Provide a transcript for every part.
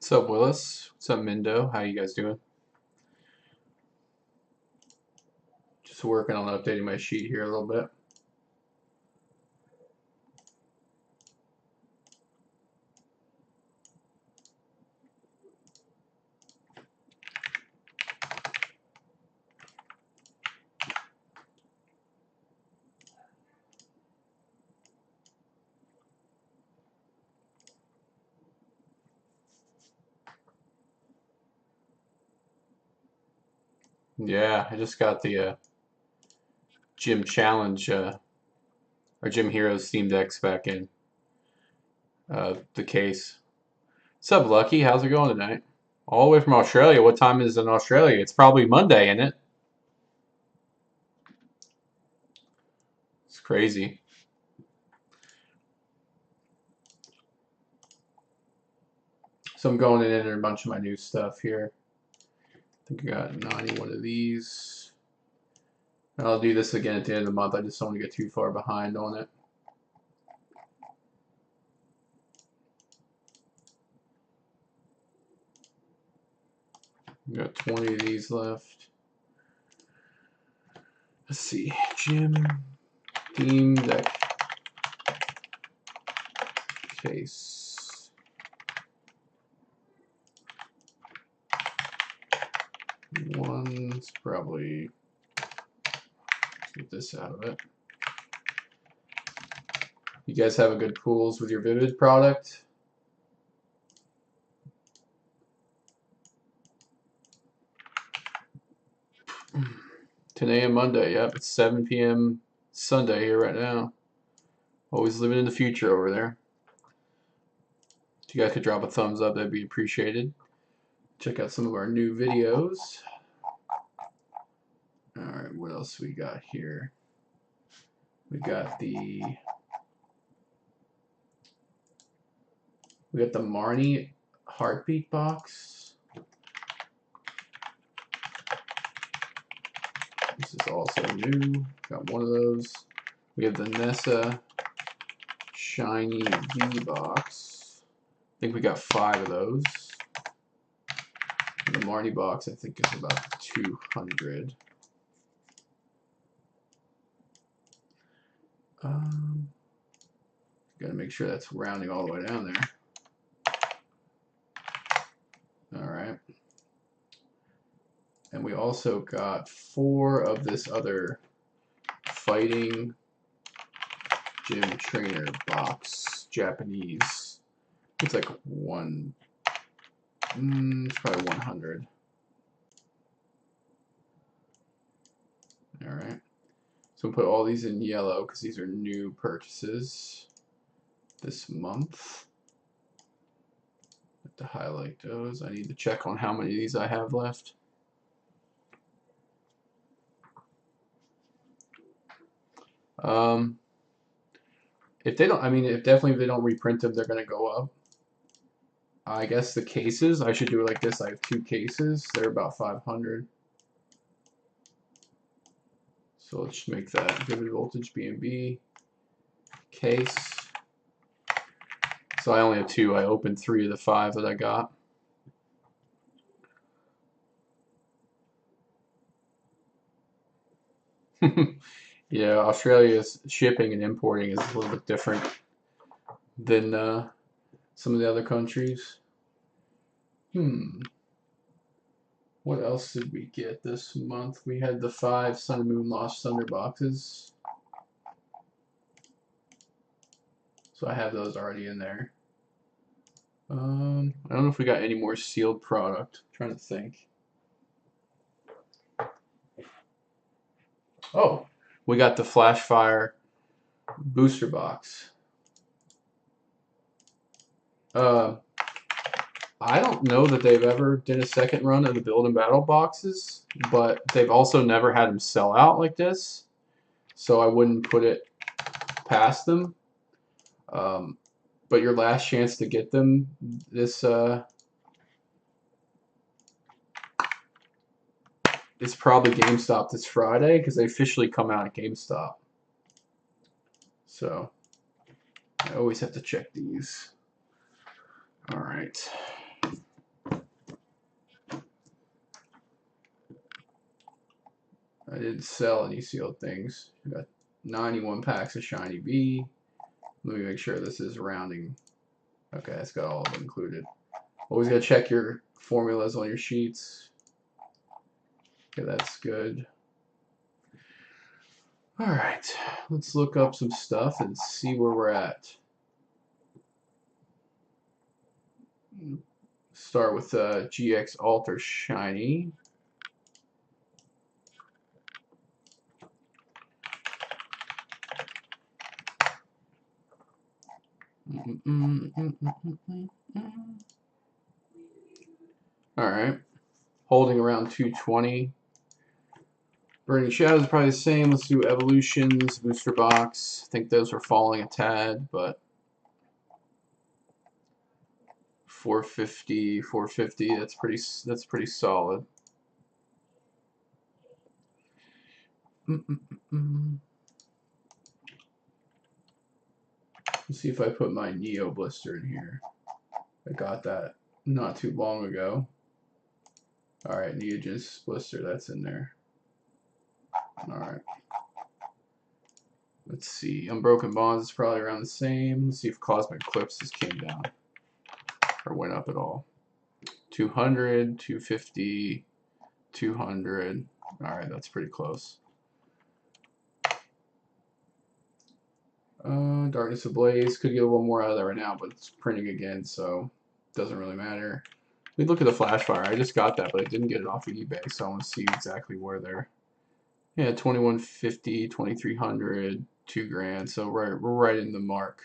What's up, Willis? What's up, Mindo? How you guys doing? Just working on updating my sheet here a little bit. Yeah, I just got the Gym Challenge or Gym Heroes Steam Decks back in the case. What's up, Lucky? How's it going tonight? All the way from Australia. What time is it in Australia? It's probably Monday, isn't it? It's crazy. So I'm going in and enter a bunch of my new stuff here. I think I got 91 of these. And I'll do this again at the end of the month. I just don't want to get too far behind on it. We got 20 of these left. Let's see. Gym Theme Deck case. One's probably, let's get this out of it. You guys having good pools with your Vivid product? Today and Monday, yep, it's 7 p.m. Sunday here right now. Always living in the future over there. If you guys could drop a thumbs up, that'd be appreciated. Check out some of our new videos. Alright, what else we got here? We got the Marnie Heartbeat box. This is also new. Got one of those. We have the Nessa Shiny V box. I think we got 5 of those. And the Marnie box, I think, is about 200. Gotta make sure that's rounding all the way down there. Alright. And we also got 4 of this other Fighting Gym Trainer box, Japanese. It's like it's probably 100. Alright. So we'll put all these in yellow because these are new purchases this month. Have to highlight those. I need to check on how many of these I have left. If they don't, I mean, if they don't reprint them, they're gonna go up. I guess the cases, I should do it like this. I have 2 cases. They're about 500. So let's make that Vivid Voltage B&B case. So I only have 2. I opened 3 of the 5 that I got. Yeah, Australia's shipping and importing is a little bit different than some of the other countries. What else did we get this month? We had the 5 Sun and Moon Lost Thunder boxes. So I have those already in there. I don't know if we got any more sealed product. I'm trying to think. Oh, we got the Flash Fire booster box. I don't know that they've ever did a second run of the Build and Battle boxes, but they've also never had them sell out like this, so I wouldn't put it past them. But your last chance to get them this is probably GameStop this Friday, because they officially come out at GameStop. So I always have to check these. All right. I didn't sell any sealed things. I got 91 packs of Shiny B. Let me make sure this is rounding. Okay, it's got all of it included. Always gotta check your formulas on your sheets. Okay, that's good. All right, let's look up some stuff and see where we're at. Start with GX Alter Shiny. Alright. Holding around 220. Burning Shadows is probably the same. Let's do Evolutions, Booster Box. I think those are falling a tad, but 450, 450, that's pretty solid. Let's see if I put my Neo blister in here. I got that not too long ago. Alright, Neogenesis blister, that's in there. Alright. Let's see. Unbroken Bonds is probably around the same. Let's see if Cosmic Eclipses came down or went up at all. 200, 250, 200. Alright, that's pretty close. Darkness Ablaze. Could get a little more out of that right now, but it's printing again, so it doesn't really matter. We look at the Flash Fire. I just got that, but I didn't get it off of eBay, so I want to see exactly where they're. Yeah, 2150, 2300, 2 grand. So we're right in the mark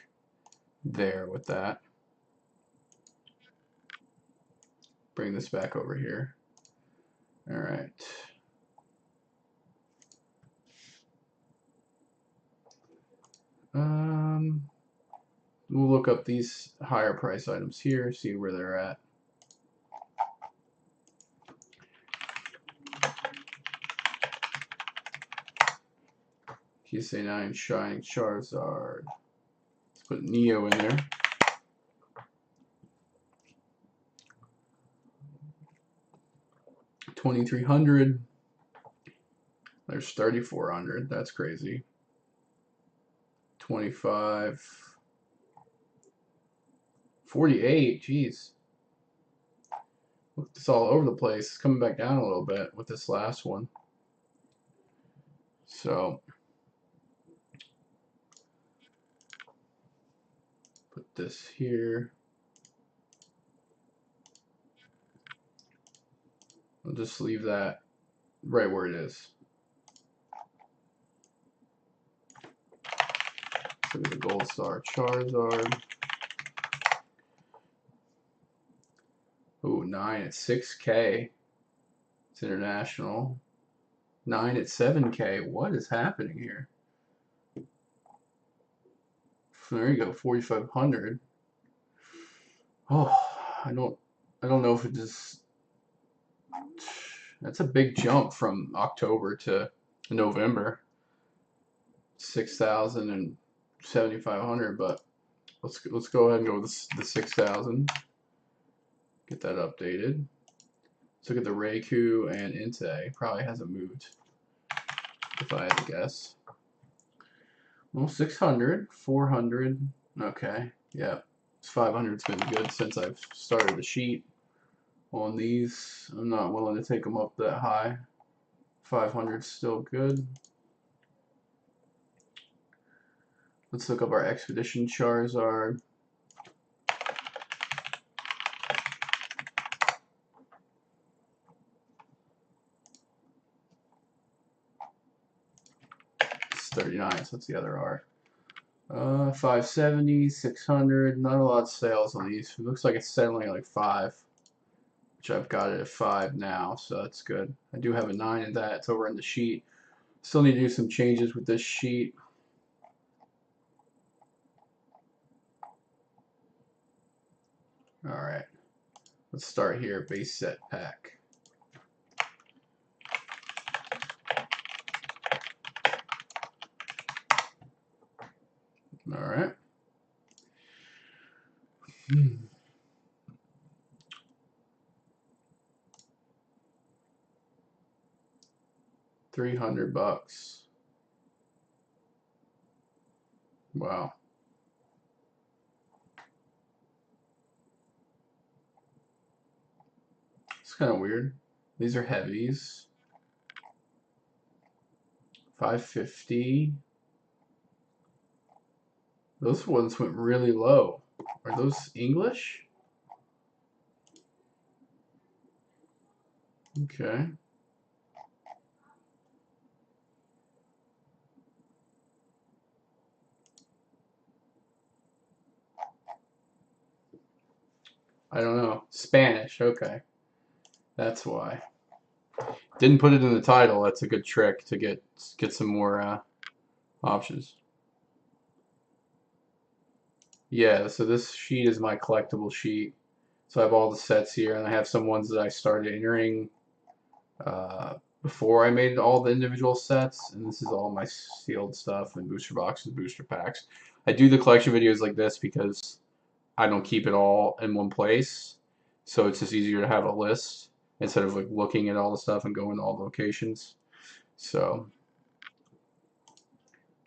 there with that. Bring this back over here. All right. We'll look up these higher price items here, see where they're at. PSA 9 Shining Charizard. Let's put Neo in there. $2,300. There's 3,400. That's crazy. 25. 48. Jeez. Look, it's all over the place. It's coming back down a little bit with this last one. So put this here. I'll just leave that right where it is. Look at the Gold Star Charizard. Ooh, 9 at 6K. It's international. 9 at 7K. What is happening here? There you go, 4,500. Oh, I don't know if it just. That's a big jump from October to November. 6,000 and 7,500, but let's go ahead and go with the 6,000. Get that updated. Let's look at the Raikou and Entei. Probably hasn't moved, if I had to guess. Well, 600, 400. Okay, yeah. 500's been good since I've started the sheet. On these, I'm not willing to take them up that high. 500's still good. Let's look up our Expedition Charizard. It's 39, so that's the other art. 570, 600, not a lot of sales on these. It looks like it's settling at like 5, which I've got it at 5 now, so that's good. I do have a 9 in that. It's over in the sheet. Still need to do some changes with this sheet. Alright, let's start here, base set pack. Alright. 300 bucks. Wow. It's kind of weird. These are heavies. 550. Those ones went really low. Are those English? Okay. I don't know. Spanish. Okay. That's why. Didn't put it in the title. That's a good trick to get some more options. Yeah, so this sheet is my collectible sheet. So I have all the sets here, and I have some ones that I started entering before I made all the individual sets, and this is all my sealed stuff and booster boxes, booster packs. I do the collection videos like this because I don't keep it all in one place, so it's just easier to have a list instead of like looking at all the stuff and going to all the locations. So,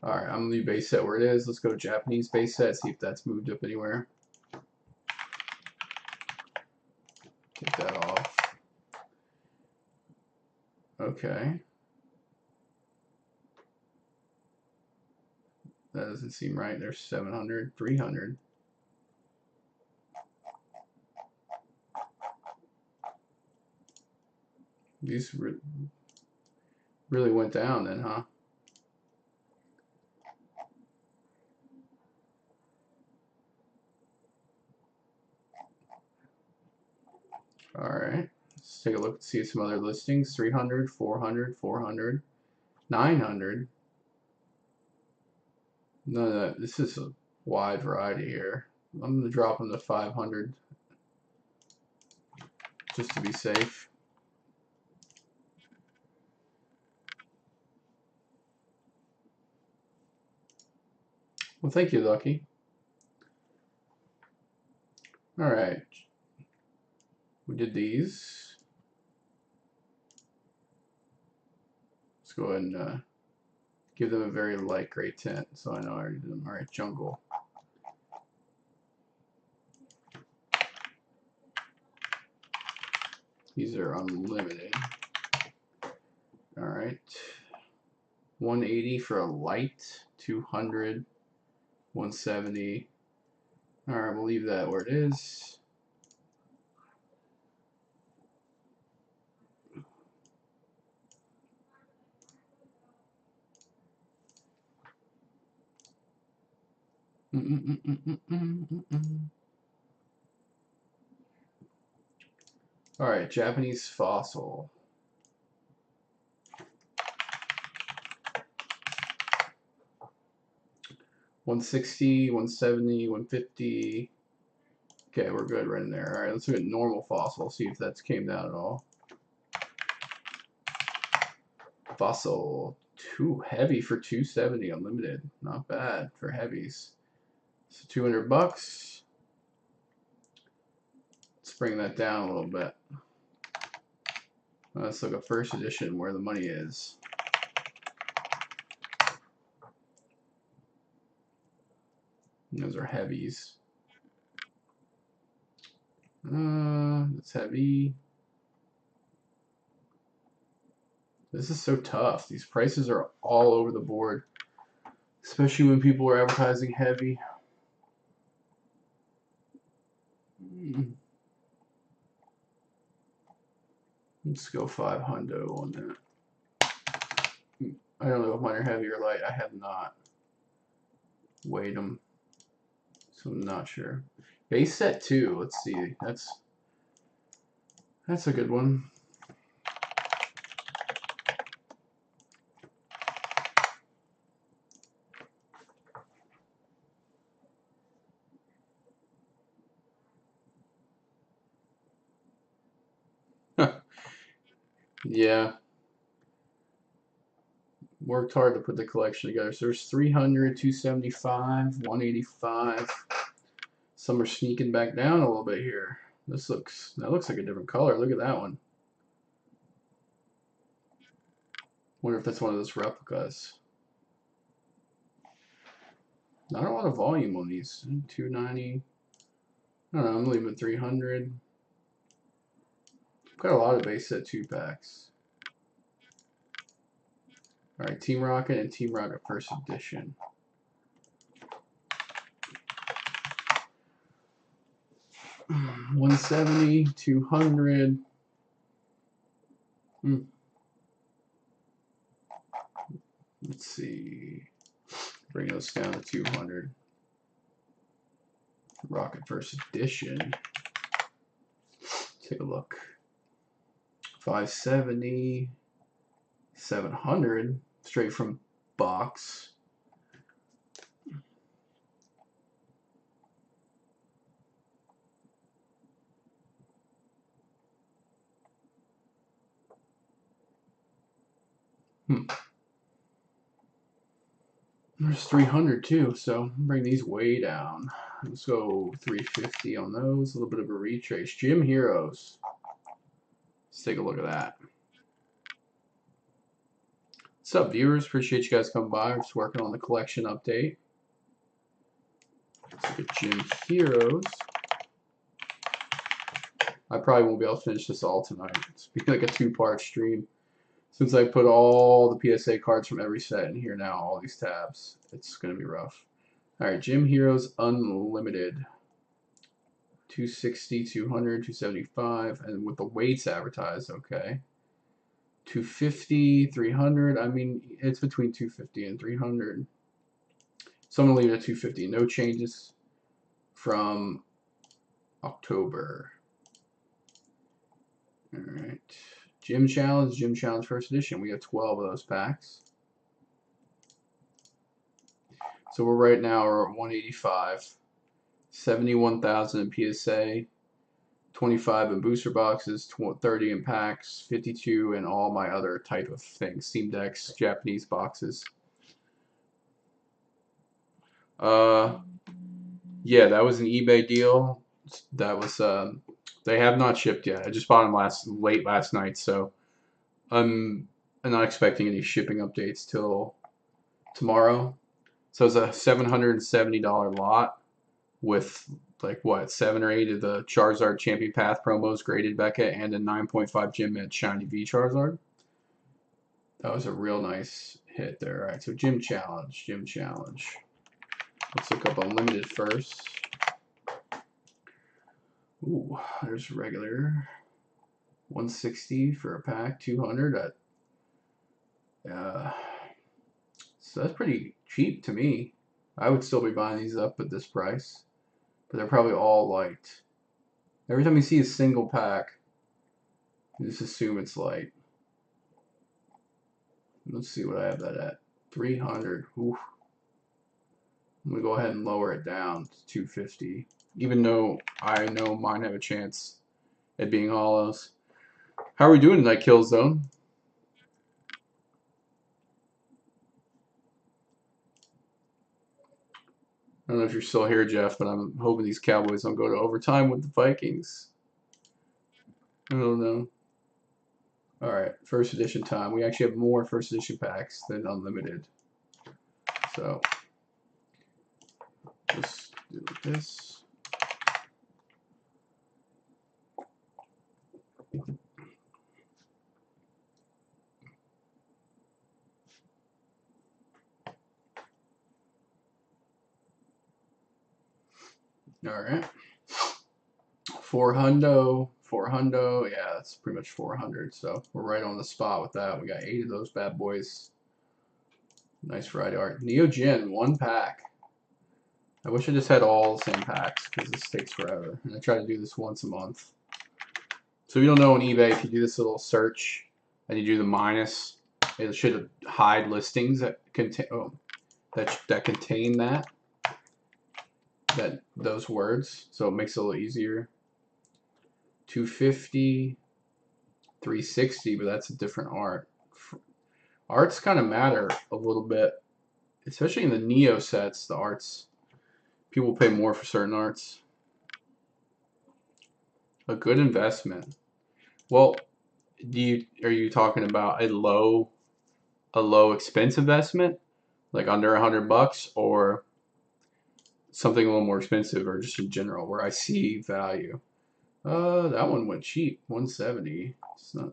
alright, I'm gonna leave base set where it is. Let's go to Japanese base set, see if that's moved up anywhere. Take that off. Okay. That doesn't seem right. There's 700, 300. These really went down then, huh? Alright. Let's take a look and see some other listings. 300, 400, 400, 900. None of that. This is a wide variety here. I'm going to drop them to 500 just to be safe. Well, thank you, Lucky. Alright. We did these. Let's go ahead and give them a very light gray tint, so I know I already did them. Alright, jungle. These are unlimited. Alright. 180 for a light. 200. 170. Alright, we'll leave that where it is. Alright, Japanese fossil. $160, $170, $150. Okay, we're good right in there. Alright, let's look at normal fossil, see if that's came down at all. Fossil, too heavy for 270 unlimited. Not bad for heavies. So 200 bucks. Let's bring that down a little bit. Let's look at first edition where the money is. Those are heavies. It's heavy. This is so tough. These prices are all over the board, especially when people are advertising heavy. Let's go 500 on that. I don't know if mine are heavy or light. I have not weighed them, so I'm not sure. Base set 2. Let's see. That's a good one. Yeah. Worked hard to put the collection together. So there's 300, 275, 185. Some are sneaking back down a little bit here. That looks like a different color. Look at that one. Wonder if that's one of those replicas. Not a lot of volume on these. 290. I don't know, I'm leaving 300. Got a lot of base set 2 packs. Alright, Team Rocket and Team Rocket First Edition. $170, 200. Let's see. Bring those down to 200. Rocket First Edition. Take a look. 570, 700, straight from box. There's 300 too, so bring these way down. Let's go 350 on those. A little bit of a retrace. Gym Heroes. Let's take a look at that. What's up, viewers? Appreciate you guys coming by. We're just working on the collection update. Let's look at Gym Heroes. I probably won't be able to finish this all tonight. It's be like a 2-part stream. Since I put all the PSA cards from every set in here now, all these tabs, it's going to be rough. Alright, Gym Heroes Unlimited. 260, 200, 275, and with the weights advertised, okay. 250, 300, I mean, it's between 250 and 300. So I'm going to leave it at 250. No changes from October. Alright. Gym Challenge First Edition. We have 12 of those packs. So we're right now we're at 185. 71,000 in PSA. 25 in booster boxes, 30 in packs, 52 in all my other type of things. Steam Decks, Japanese boxes. Yeah, that was an eBay deal. That was they have not shipped yet. I just bought them late last night, so I'm not expecting any shipping updates till tomorrow. So it's a $770 lot with like what, 7 or 8 of the Charizard Champion Path promos graded Becca and a 9.5 Gym Med Shiny V Charizard. That was a real nice hit there. Alright, so Gym Challenge. Let's look up Unlimited first. Ooh, there's regular. 160 for a pack, 200 at so that's pretty cheap to me. I would still be buying these up at this price, but they're probably all light. Every time you see a single pack, you just assume it's light. Let's see what I have that at. 300. Oof. I'm going to go ahead and lower it down to 250, even though I know mine have a chance at being hollows. How are we doing tonight, Killzone? I don't know if you're still here, Jeff, but I'm hoping these Cowboys don't go to overtime with the Vikings. I don't know. Alright, first edition time. We actually have more first edition packs than unlimited. So, just do this. Alright. 400, yeah, that's pretty much 400. So we're right on the spot with that. We got 8 of those bad boys. Nice variety art. Neo Gin, 1 pack. I wish I just had all the same packs because this takes forever. And I try to do this once a month. So if you don't know on eBay, if you do this little search and you do the minus, it should hide listings that contain that contain those words. So it makes it a little easier. 250, 360, but that's a different art. Arts kind of matter a little bit, especially in the Neo sets. The arts, people pay more for certain arts. A good investment. Well, are you talking about a low expense investment, like under $100, or something a little more expensive, or just in general where I see value? That one went cheap, 170. It's not.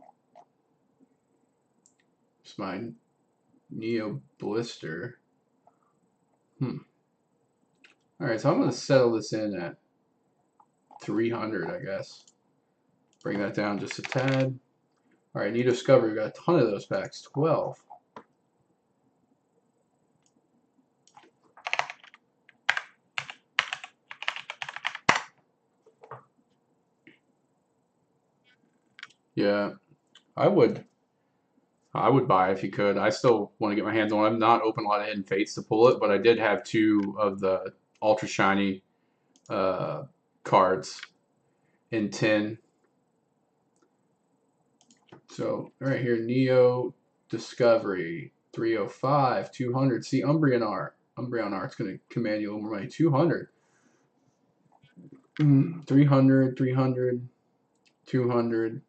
It's my Neo Blister. All right, so I'm gonna settle this in at 300, I guess. Bring that down just a tad. All right, New Discovery. We got a ton of those packs. 12. Yeah, I would buy if you could. I still want to get my hands on it. I've not opened a lot of Hidden Fates to pull it, but I did have 2 of the Ultra Shiny cards in 10. So right here, Neo Discovery, 305, 200. See, Umbreon art. Umbreon art's going to command you a little more money. 200. 300, 300, 200.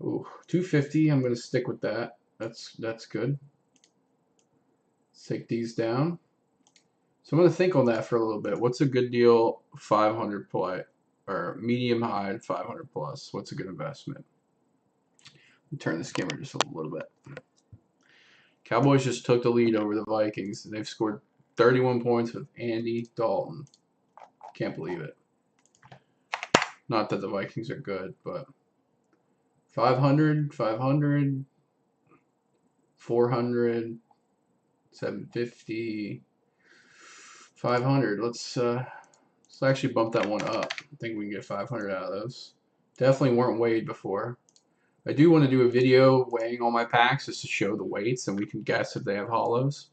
Ooh, 250. I'm going to stick with that. That's good. Let's take these down. So I'm going to think on that for a little bit. What's a good deal? 500 play, or medium high 500 plus. What's a good investment? Turn this camera just a little bit. Cowboys just took the lead over the Vikings. They've scored 31 points with Andy Dalton. Can't believe it. Not that the Vikings are good, but 500, 500, 400, 750, 500. Let's actually bump that one up. I think we can get 500 out of those. Definitely weren't weighed before. I do want to do a video weighing all my packs just to show the weights, and we can guess if they have hollows.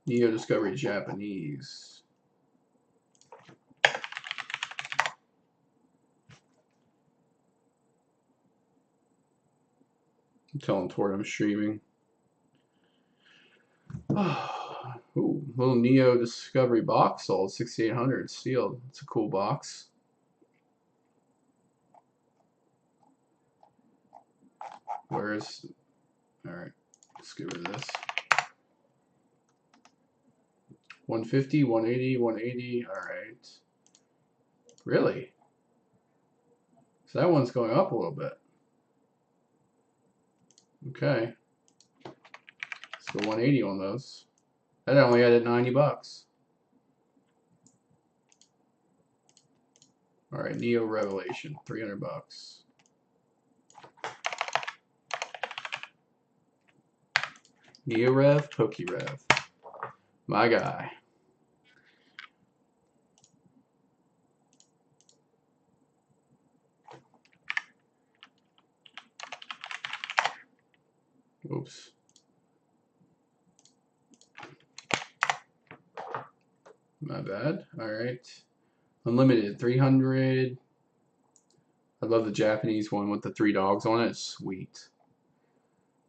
Neo Discovery Japanese. I'm telling Tord I'm streaming. Ooh, little Neo Discovery box sold, 6,800 sealed. It's a cool box. Where's, all right, let's get rid of this. 150, 180, 180. All right. Really? So that one's going up a little bit. Okay. Let's go 180 on those. That only added 90 bucks. All right, Neo Revelation, 300 bucks. Neo Rev, Pokey Rev. My guy. Oops. My bad. All right. Unlimited, 300. I love the Japanese one with the 3 dogs on it. Sweet.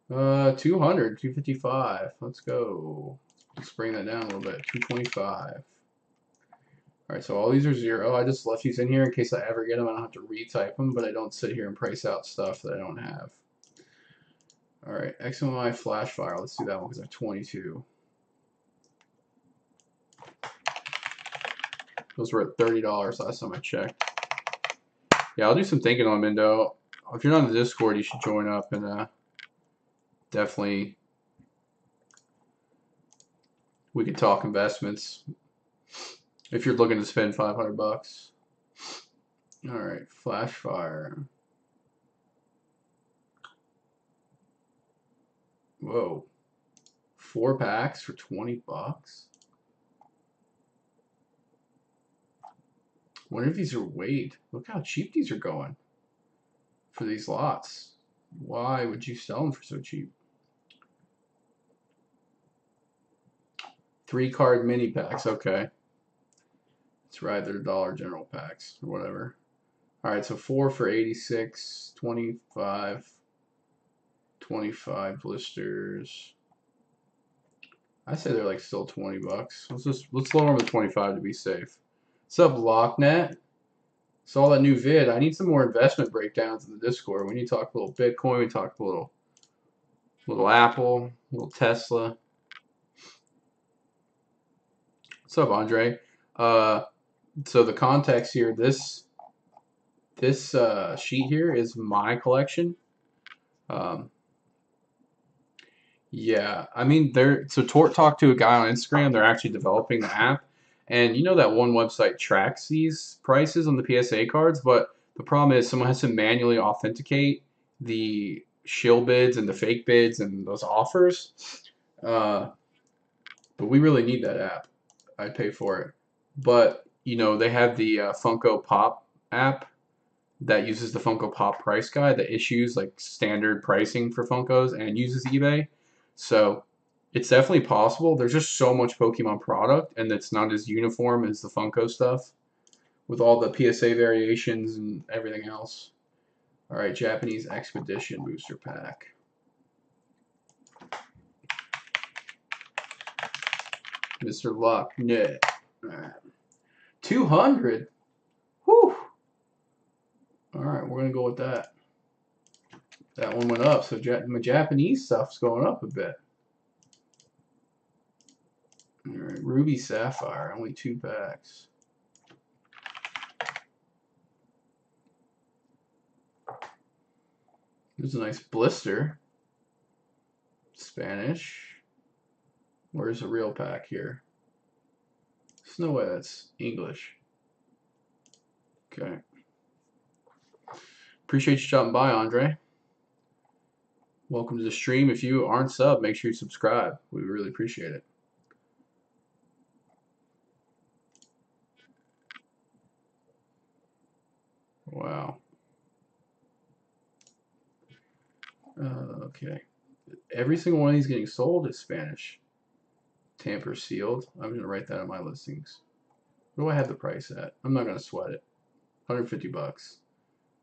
200, 255. Let's go. Let's bring that down a little bit. 225. Alright, so all these are 0. I just left these in here in case I ever get them. I don't have to retype them, but I don't sit here and price out stuff that I don't have. Alright, XMI Flash Fire. Let's do that one because I have 22. Those were at $30 last time I checked. Yeah, I'll do some thinking on Mindo. If you're not in the Discord, you should join up and definitely we could talk investments if you're looking to spend 500 bucks. All right, Flash Fire. Whoa. 4 packs for 20 bucks? Wonder if these are weight. Look how cheap these are going for these lots. Why would you sell them for so cheap? 3 card mini packs. Okay. That's right. They're Dollar General packs or whatever. All right. So 4 for 86, 25, 25 blisters. I say they're like still 20 bucks. Let's lower them to 25 to be safe. What's up, Locknet? Saw that new vid. I need some more investment breakdowns in the Discord. We need to talk a little Bitcoin. We talk a little Apple, a little Tesla. What's up, Andre? So the context here, this sheet here is my collection. Yeah, I mean, so Tort talked to a guy on Instagram. They're actually developing the app, and you know that one website tracks these prices on the PSA cards, but the problem is someone has to manually authenticate the shill bids and the fake bids and those offers. But we really need that app. I'd pay for it. But you know, they have the Funko Pop app that uses the Funko Pop price guide that issues like standard pricing for Funkos and uses eBay. So it's definitely possible. There's just so much Pokemon product, and it's not as uniform as the Funko stuff with all the PSA variations and everything else. All right, Japanese Expedition booster pack. Mr. Luck, yeah. All right. 200. Whew. All right, we're gonna go with that. That one went up, so my Japanese stuff's going up a bit. All right, Ruby Sapphire, only 2 packs. There's a nice blister. Spanish. Where's the real pack here? There's no way that's English. Okay. Appreciate you stopping by, Andre. Welcome to the stream. If you aren't sub, make sure you subscribe. We really appreciate it. Wow. Okay. Every single one of these getting sold is Spanish. Tamper sealed. I'm going to write that on my listings. What do I have the price at? I'm not going to sweat it. 150 bucks.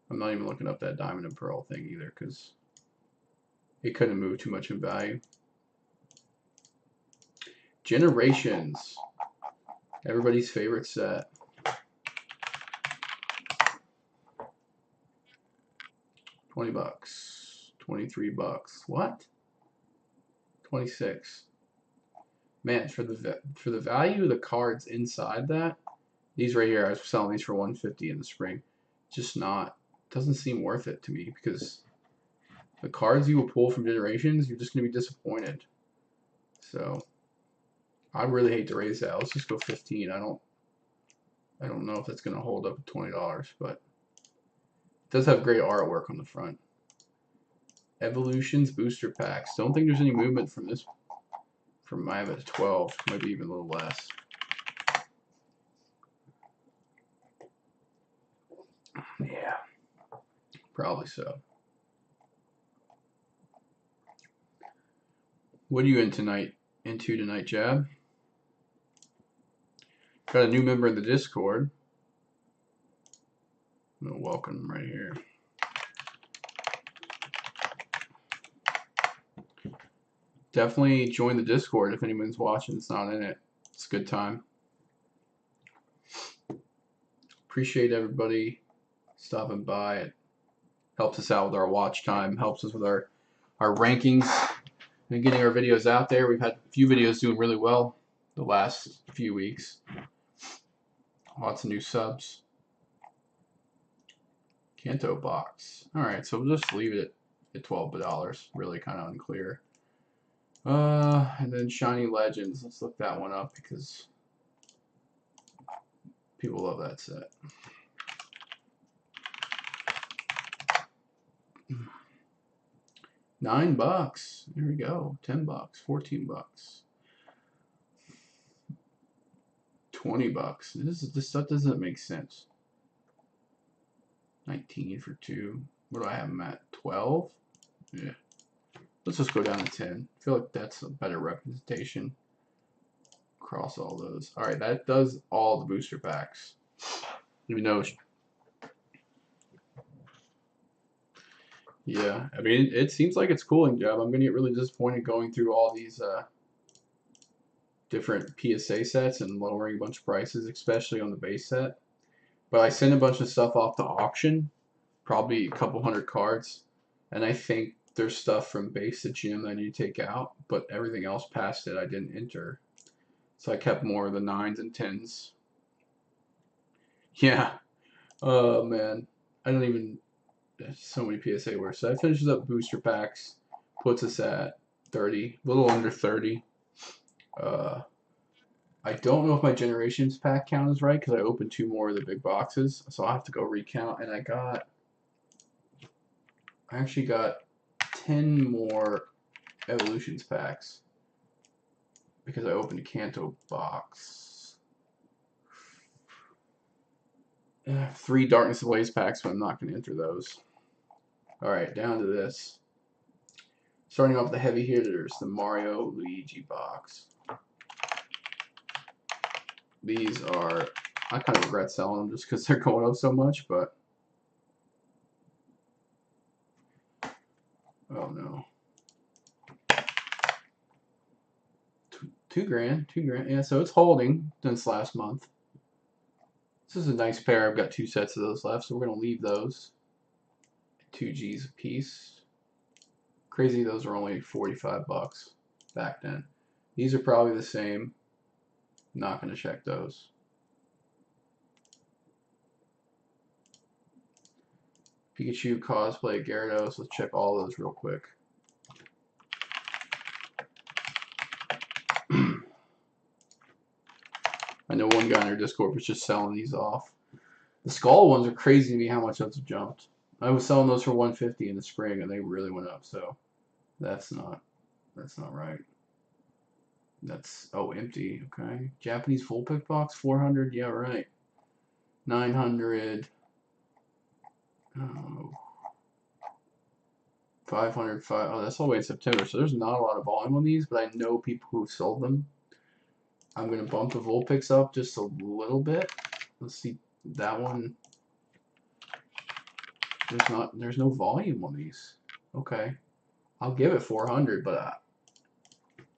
I'm not even looking up that diamond and pearl thing either because it couldn't move too much in value. Generations. Everybody's favorite set. $20. 23 bucks. What? 26. Man, for the value of the cards inside that, these right here, I was selling these for 150 in the spring. Just not, doesn't seem worth it to me because the cards you will pull from Generations, you're just gonna be disappointed. So I really hate to raise that. Let's just go 15. I don't know if that's gonna hold up at $20, but it does have great artwork on the front. Evolutions booster packs. Don't think there's any movement from this. From I have it at 12, maybe even a little less. Yeah, probably so. What are you into tonight, Jab? Got a new member in the Discord. I'm gonna welcome him right here. Definitely join the Discord if anyone's watching that's not in it. It's a good time. Appreciate everybody stopping by. It helps us out with our watch time, helps us with our rankings and getting our videos out there. We've had a few videos doing really well the last few weeks. Lots of new subs. Kanto box. Alright, so we'll just leave it at $12. Really kind of unclear. And then Shiny Legends. Let's look that one up because people love that set. $9. There we go. $10. $14. $20. This stuff doesn't make sense. 19 for 2. What do I have them at? 12? Yeah. Let's just go down to 10. I feel like that's a better representation across all those. Alright, that does all the booster packs. Even though, yeah, I mean, it seems like it's cooling, Job. I'm going to get really disappointed going through all these different PSA sets and lowering a bunch of prices, especially on the base set. But I sent a bunch of stuff off to auction, probably a couple hundred cards, and I think there's stuff from base to gym that I need to take out, but everything else past it I didn't enter. So I kept more of the 9s and 10s. Yeah. Oh, man. I don't even... There's so many PSA words. So that finishes up booster packs, puts us at 30, a little under 30. I don't know if my Generations pack count is right because I opened 2 more of the big boxes, so I'll have to go recount. And I actually got 10 more Evolutions packs because I opened a Kanto box. And I have 3 Darkness Ablaze packs, but I'm not going to enter those. Alright, down to this. Starting off the heavy hitters, the Mario Luigi box. These are, I kind of regret selling them just because they're going up so much, but oh no. $2 grand, $2 grand. Yeah, so it's holding since last month. This is a nice pair. I've got 2 sets of those left, so we're going to leave those. 2 G's a piece. Crazy, those are only 45 bucks back then. These are probably the same. Not going to check those. Pikachu cosplay Gyarados. Let's check all those real quick. I know one guy in our Discord was just selling these off. The Skull ones are crazy to me how much those have jumped. I was selling those for 150 in the spring and they really went up, so that's not right. That's, oh, empty, okay. Japanese full pick box, 400, yeah, right. 900, oh, 500, oh, that's all the way in September, so there's not a lot of volume on these, but I know people who sold them. I'm going to bump the Vulpix up just a little bit. Let's see, that one, there's no volume on these. Okay, I'll give it 400, but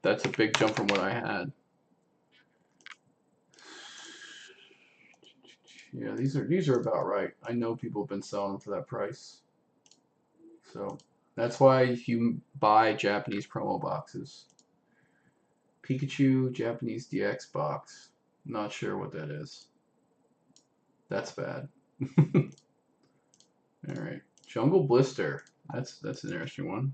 that's a big jump from what I had. Yeah, these are about right. I know people have been selling them for that price. So that's why you buy Japanese promo boxes. Pikachu Japanese DX box. Not sure what that is. That's bad. Alright. Jungle Blister. That's an interesting one.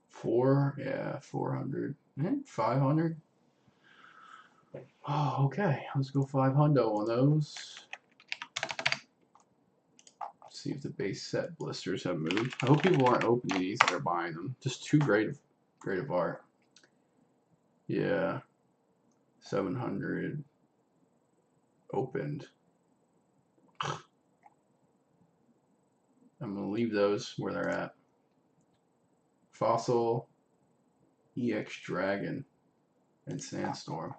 400. 500. Oh, okay. Let's go 500 on those. See if the base set blisters have moved. I hope people aren't opening these and they're buying them. Just too great of art. Yeah. 700 opened. I'm going to leave those where they're at. Fossil, EX Dragon, and Sandstorm.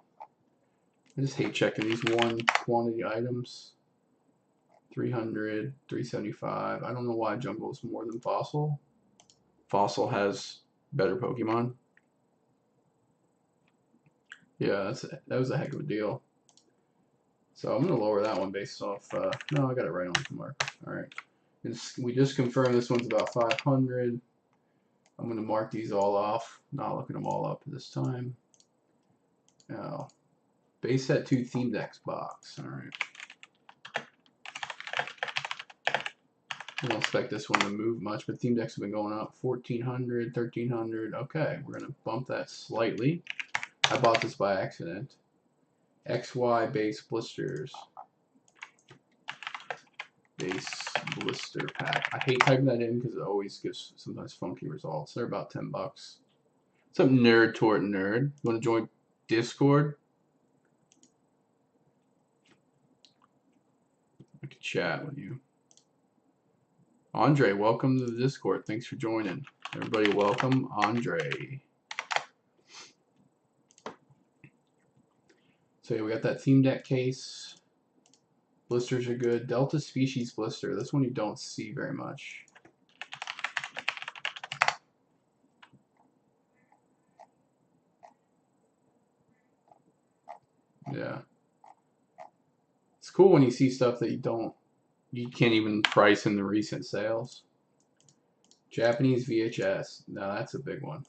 I just hate checking these one quantity items. 300, 375. I don't know why Jungle is more than Fossil. Fossil has better Pokemon. Yeah, that was a heck of a deal. So I'm going to lower that one based off... no, I got it right on the mark. Alright. We just confirmed this one's about 500. I'm going to mark these all off. Not looking them all up this time. Now, base set 2 Themed X box. Alright. I don't expect this one to move much, but theme decks have been going up 1,400, 1,300. Okay, we're going to bump that slightly. I bought this by accident. XY base blisters. Base blister pack. I hate typing that in because it always gives sometimes funky results. They're about 10 bucks. What's up, Nerd Tort Nerd? You want to join Discord? I could chat with you. Andre, welcome to the Discord. Thanks for joining. Everybody welcome Andre. So yeah, we got that theme deck case. Blisters are good. Delta Species Blister. This one you don't see very much. Yeah. It's cool when you see stuff that you can't even price in the recent sales. Japanese VHS. Now that's a big one.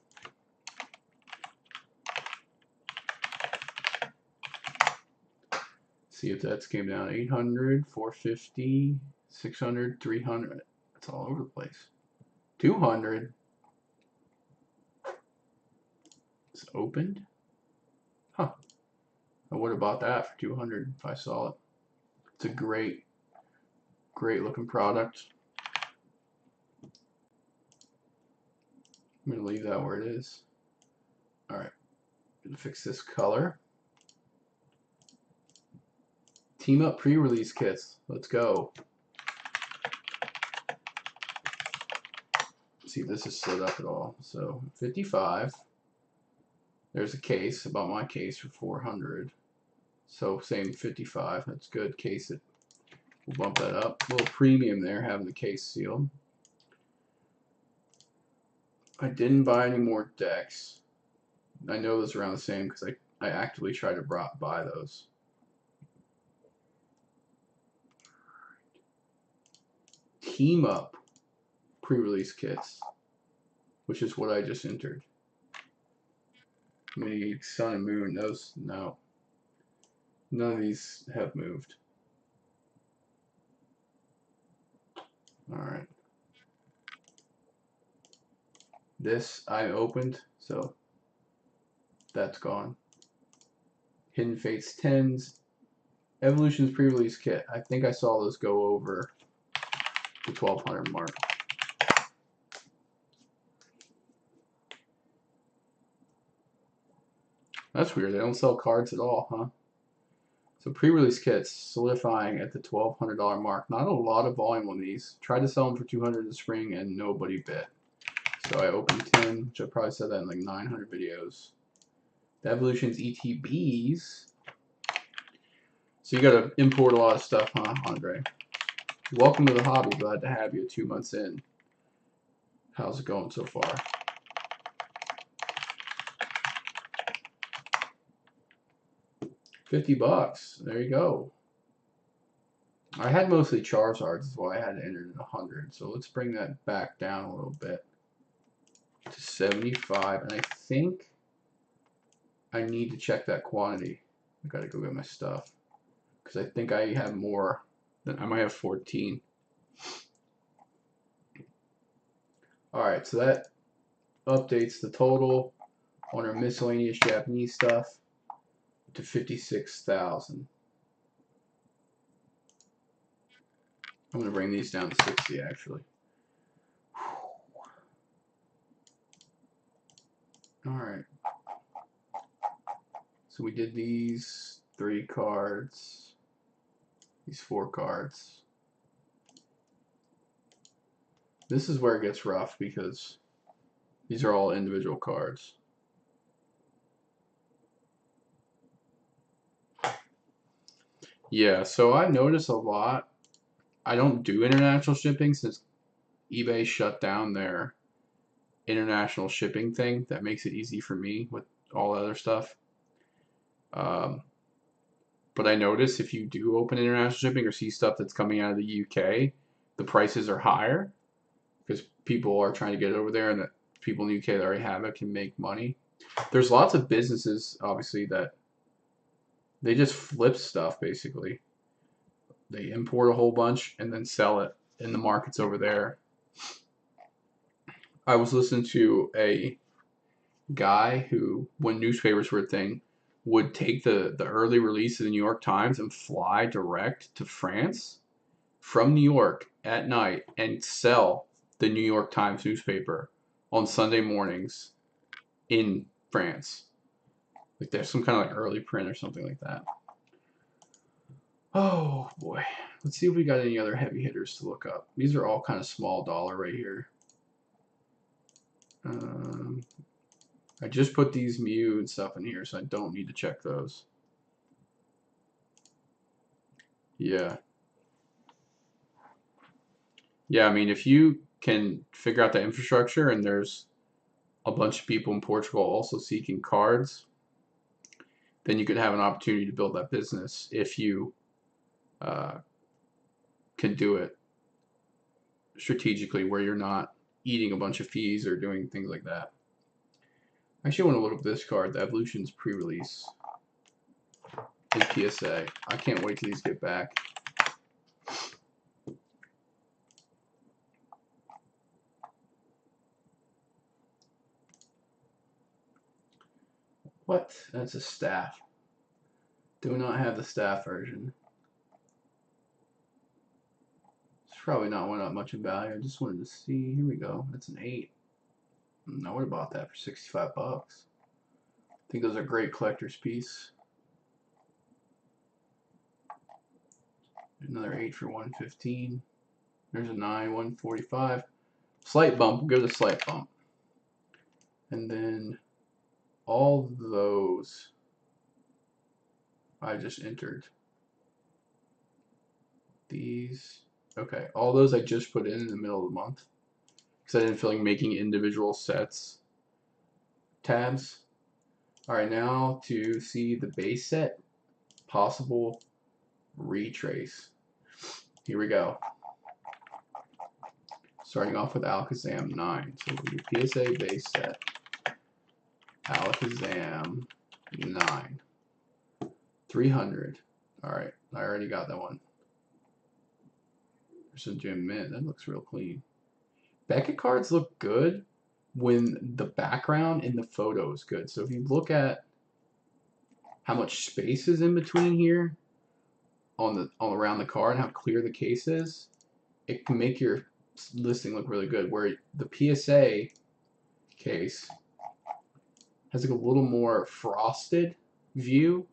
See if that's came down 800, 450, 600, 300. It's all over the place. 200. It's opened. Huh. I would have bought that for 200 if I saw it. It's a great looking product. I'm going to leave that where it is. Alright. I'm going to fix this color. Team Up pre-release kits. Let's go. Let's see if this is slid up at all. So 55. There's a case. I bought my case for 400. So same 55. That's good. Case it. We'll bump that up. A little premium there having the case sealed. I didn't buy any more decks. I know those are around the same because I actively tried to buy those. Team Up pre-release kits, which is what I just entered. Maybe Sun and Moon, those, no. None of these have moved. Alright. This I opened, so that's gone. Hidden Fates 10s. Evolution's pre-release kit. I think I saw those go over the 1,200 mark. That's weird. They don't sell cards at all, huh? So pre-release kits solidifying at the $1,200 mark. Not a lot of volume on these. Tried to sell them for 200 in the spring and nobody bit. So I opened 10, which I probably said that in like 900 videos. The Evolution's ETBs. So you got to import a lot of stuff, huh, Andre? Welcome to the hobby. Glad to have you 2 months in. How's it going so far? $50. There you go. I had mostly Charizards, that's why I had to enter it 100. So let's bring that back down a little bit to 75. And I think I need to check that quantity. I gotta go get my stuff because I think I have more than I might have 14. All right, so that updates the total on our miscellaneous Japanese stuff to 56,000. I'm going to bring these down to 60 actually. Alright. So we did these 3 cards, these 4 cards. This is where it gets rough because these are all individual cards. Yeah, so I notice a lot. I don't do international shipping since eBay shut down their international shipping thing. That makes it easy for me with all the other stuff. But I notice if you do open international shipping or see stuff that's coming out of the UK, the prices are higher because people are trying to get it over there, and that people in the UK that already have it can make money. There's lots of businesses, obviously, that they just flip stuff, basically. They import a whole bunch and then sell it in the markets over there. I was listening to a guy who, when newspapers were a thing, would take the early release of the New York Times and fly direct to France from New York at night and sell the New York Times newspaper on Sunday mornings in France. Like there's some kind of like early print or something like that. Oh boy. Let's see if we got any other heavy hitters to look up. These are all kind of small dollar right here. I just put these Mew and stuff in here, so I don't need to check those. Yeah. Yeah, I mean, if you can figure out the infrastructure and there's a bunch of people in Portugal also seeking cards, then you could have an opportunity to build that business if you can do it strategically where you're not eating a bunch of fees or doing things like that. I actually want to look up this card, the Evolutions pre-release in PSA. I can't wait till these get back. What? That's a staff. Do not have the staff version. It's probably not went up much in value. I just wanted to see. Here we go. That's an 8. I would have bought that for 65 bucks. I think those are great collector's piece. Another 8 for 115. There's a 9, 145. Slight bump. We'll give it a slight bump. And then all those I just entered. These. Okay, all those I just put in the middle of the month because I didn't feel like making individual sets tabs. Alright, now to see the base set possible retrace. Here we go. Starting off with Alakazam 9. So we'll do PSA base set. Alakazam 9. 300. Alright, I already got that one. There's a Gem Mint. That looks real clean. Beckett cards look good when the background in the photo is good. So if you look at how much space is in between here on around the card and how clear the case is, it can make your listing look really good. Where the PSA case has like a little more frosted view.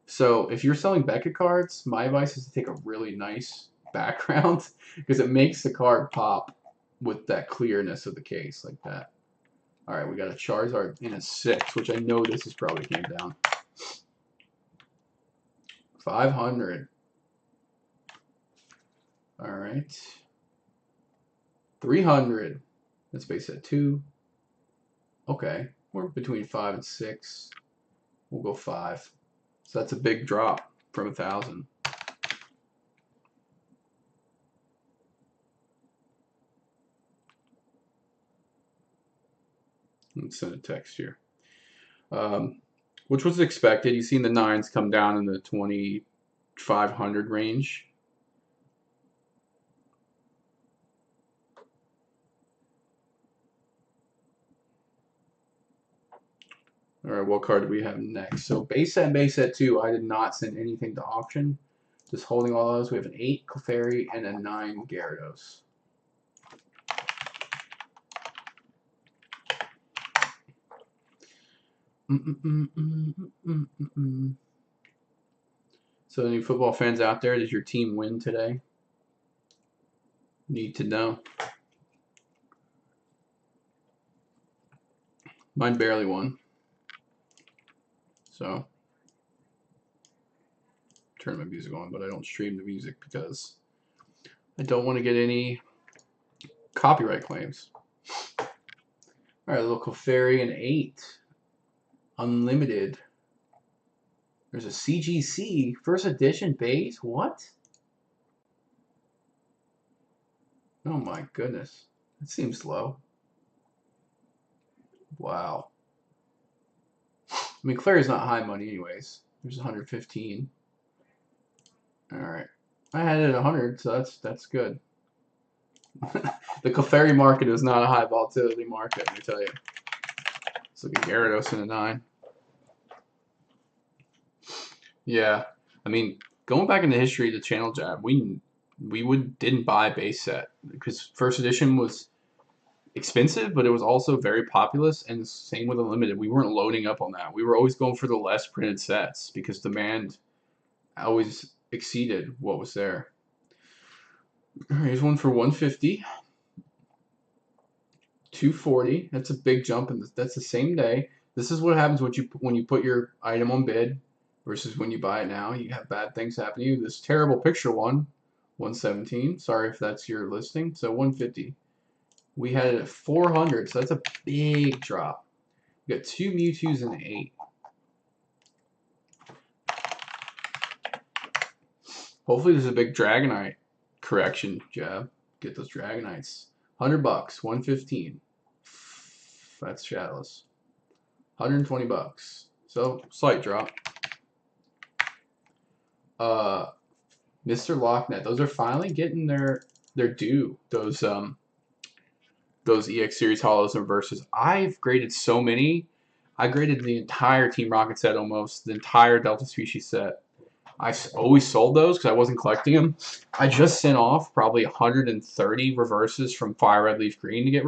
So if you're selling Beckett cards, my advice is to take a really nice background because it makes the card pop with that clearness of the case like that. Alright, we got a Charizard in a 6, which I know this is probably came down. 500. Alright. 300. That's base at 2. Okay, we're between 5 and 6. We'll go 5. So that's a big drop from 1,000. Let's send a text here. Which was expected. You've seen the 9s come down in the 2,500 range. Alright, what card do we have next? So base set and base set 2, I did not send anything to auction. Just holding all those. We have an 8 Clefairy and a 9 Gyarados. So any football fans out there, did your team win today? Need to know. Mine barely won. So, turn my music on, but I don't stream the music because I don't want to get any copyright claims. Alright, a little Clefairy, an 8. Unlimited. There's a CGC, first edition base? What? Oh my goodness. That seems low. Wow. I mean, Claire's not high money anyways. There's 115. Alright. I had it at 100, so that's good. The Clefairy market is not a high volatility market, let me tell you. Let's look at Gyarados in a 9. Yeah, I mean, going back in the history of the channel jab, we didn't buy base set because first edition was expensive, but it was also very populous, and the same with Unlimited. We weren't loading up on that. We were always going for the less printed sets because demand always exceeded what was there. Here's one for 150. 240. That's a big jump, and that's the same day. This is what happens when you put your item on bid versus when you buy it now. You have bad things happen to you. This terrible picture one, 117. Sorry if that's your listing. So 150. We had it at 400, so that's a big drop. We got 2 Mewtwo's and 8. Hopefully there's a big Dragonite correction, Jab. Get those Dragonites. $100, 115. That's shadowless. $120. So slight drop. Mr. Locknet. Those are finally getting their due. Those EX Series Hollows and Reverses. I've graded so many. I graded the entire Team Rocket set almost, the entire Delta Species set. I always sold those because I wasn't collecting them. I just sent off probably 130 reverses from Fire Red Leaf Green to get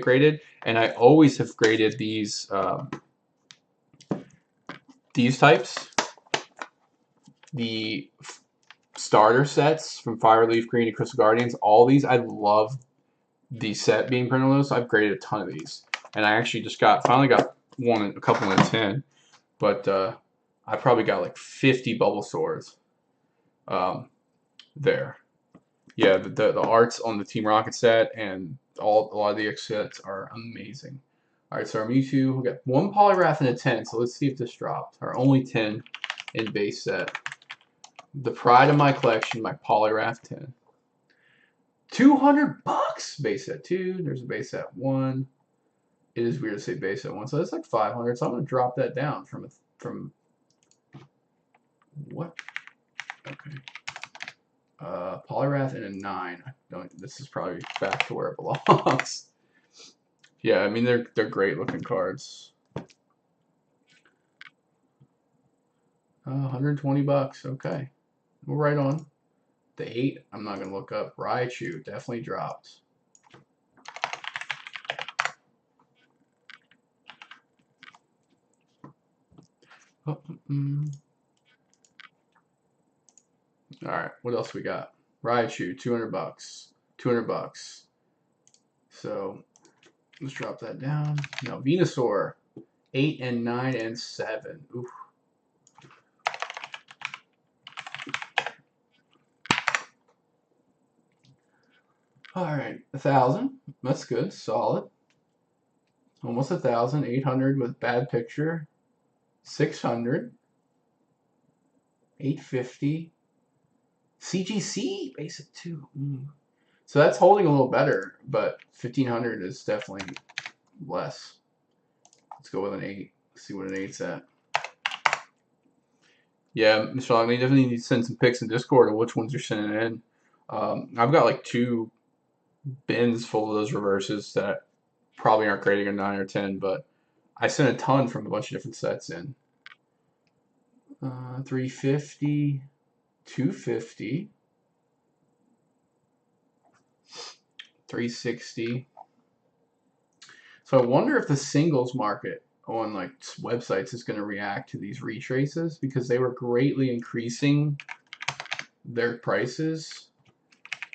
graded, and I always have graded these types, the starter sets from Fire Red Leaf Green to Crystal Guardians. All these, I love the set being printed on those. So I've graded a ton of these, and I actually just finally got a couple in 10, but I probably got like 50 Bulbasaurs there. Yeah, the arts on the Team Rocket set and a lot of the X sets are amazing. All right, so our Mewtwo, we got 1 Poliwrath and a 10, so let's see if this dropped. Our only 10 in base set. The pride of my collection, my Poliwrath 10. $200 base set 2. There's a base set 1. It is weird to say base set 1, so that's like 500. So I'm gonna drop that down from what? Okay. Poliwrath and a 9. This is probably back to where it belongs. Yeah, I mean they're great looking cards. $120. Okay, we're right on. The 8, I'm not gonna look up. Raichu definitely dropped. All right, what else we got? Raichu, $200. $200. So let's drop that down. Now Venusaur, 8 and 9 and 7. Oof. All right, 1,000. That's good, solid. Almost 1,000. 800 with bad picture. 600. 850. CGC basic 2. So that's holding a little better, but 1,500 is definitely less. Let's go with an 8. Let's see what an 8's at. Yeah, Mr. Long, you definitely need to send some pics in Discord of which ones you're sending in. I've got like 2 bins full of those reverses that probably aren't grading a 9 or 10, but I sent a ton from a bunch of different sets in. 350, 250, 360. So I wonder if the singles market on like websites is going to react to these retraces because they were greatly increasing their prices,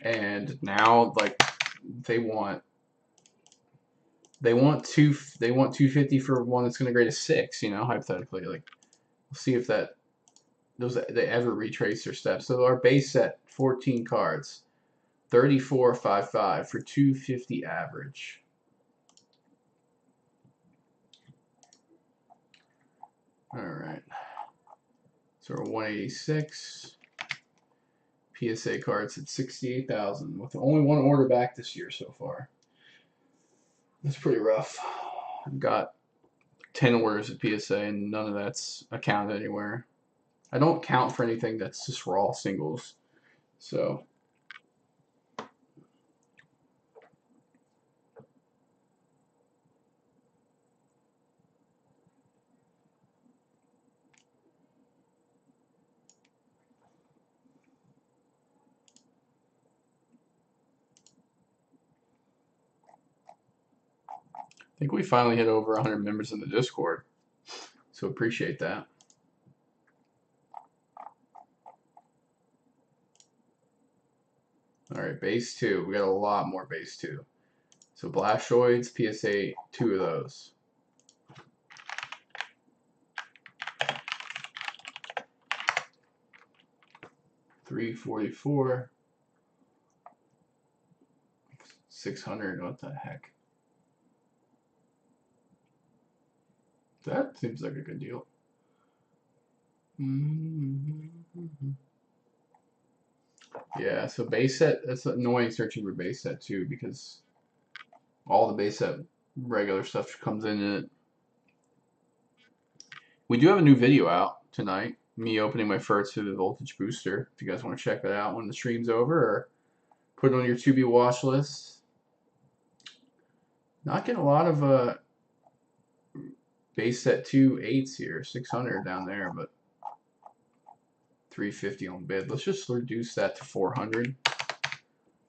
and now like they want 250 for one that's going to grade a 6, you know, hypothetically. Like, we'll see if they ever retrace their steps. So our base set, 14 cards, 34.55 for 250 average. All right. So we're 186. PSA cards at 68,000 with only 1 order back this year so far. That's pretty rough. I've got 10 orders at PSA and none of that's accounted anywhere. I don't count for anything that's just raw singles. So think we finally hit over 100 members in the Discord, so appreciate that. All right, base 2. We got a lot more base 2. So Blastoids, PSA 2 of those. $344. 600. What the heck? That seems like a good deal. Yeah, so base set, that's annoying searching for base set too, because all the base set regular stuff comes in it. We do have a new video out tonight, me opening my first through the voltage booster. If you guys want to check that out when the stream's over, or put it on your 2B watch list. Not getting a lot of base set 2 8s here, 600 down there, but 350 on bid. Let's just reduce that to 400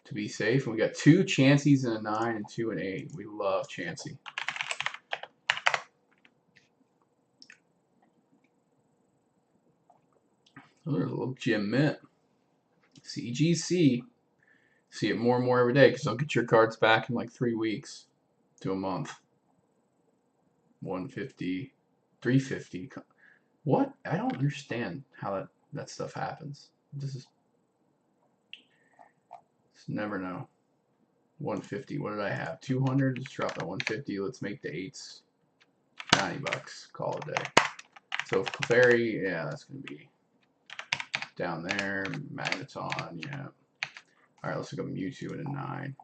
to be safe. And we got 2 Chanseys and a 9 and 2 and 8. We love Chansey. Oh, there's a little gem mint. CGC. See it more and more every day because they'll get your cards back in like 3 weeks to a month. 150, 350. What? I don't understand how that stuff happens. Just never know. 150. What did I have? 200. Let's drop that 150. Let's make the 8s. 90 bucks. Call it a day. So Clefairy, yeah, that's gonna be down there. Magneton, yeah. All right, let's look at Mewtwo and a 9.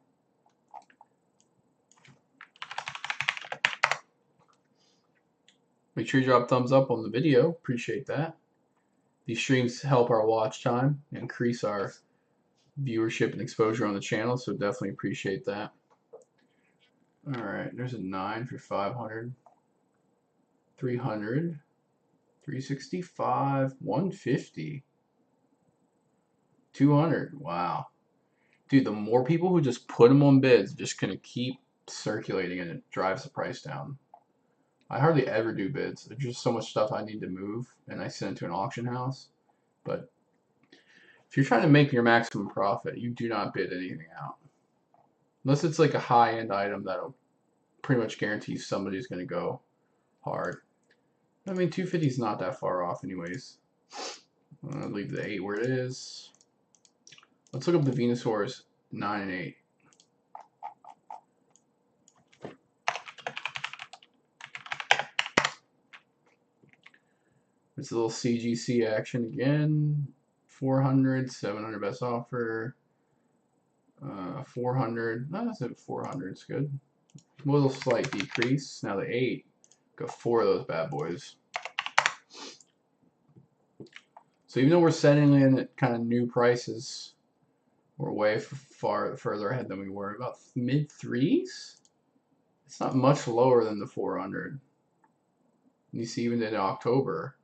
Make sure you drop thumbs up on the video. Appreciate that. These streams help our watch time, increase our viewership and exposure on the channel, so definitely appreciate that. All right, there's a 9 for 500, 300, 365, 150, 200. Wow. Dude, the more people who just put them on bids, just gonna keep circulating and it drives the price down. I hardly ever do bids. There's just so much stuff I need to move, and I send it to an auction house. But if you're trying to make your maximum profit, you do not bid anything out. Unless it's like a high-end item that'll pretty much guarantee somebody's going to go hard. I mean, 250 is not that far off anyways. I'm going to leave the 8 where it is. Let's look up the Venusaur's 9 and 8. It's a little CGC action again. 400, 700 best offer. 400. No, that's it. 400 is good. A little slight decrease. Now the 8. Got 4 of those bad boys. So even though we're setting in at kind of new prices, we're way further ahead than we were. About mid 3s. It's not much lower than the 400. You see, even in October,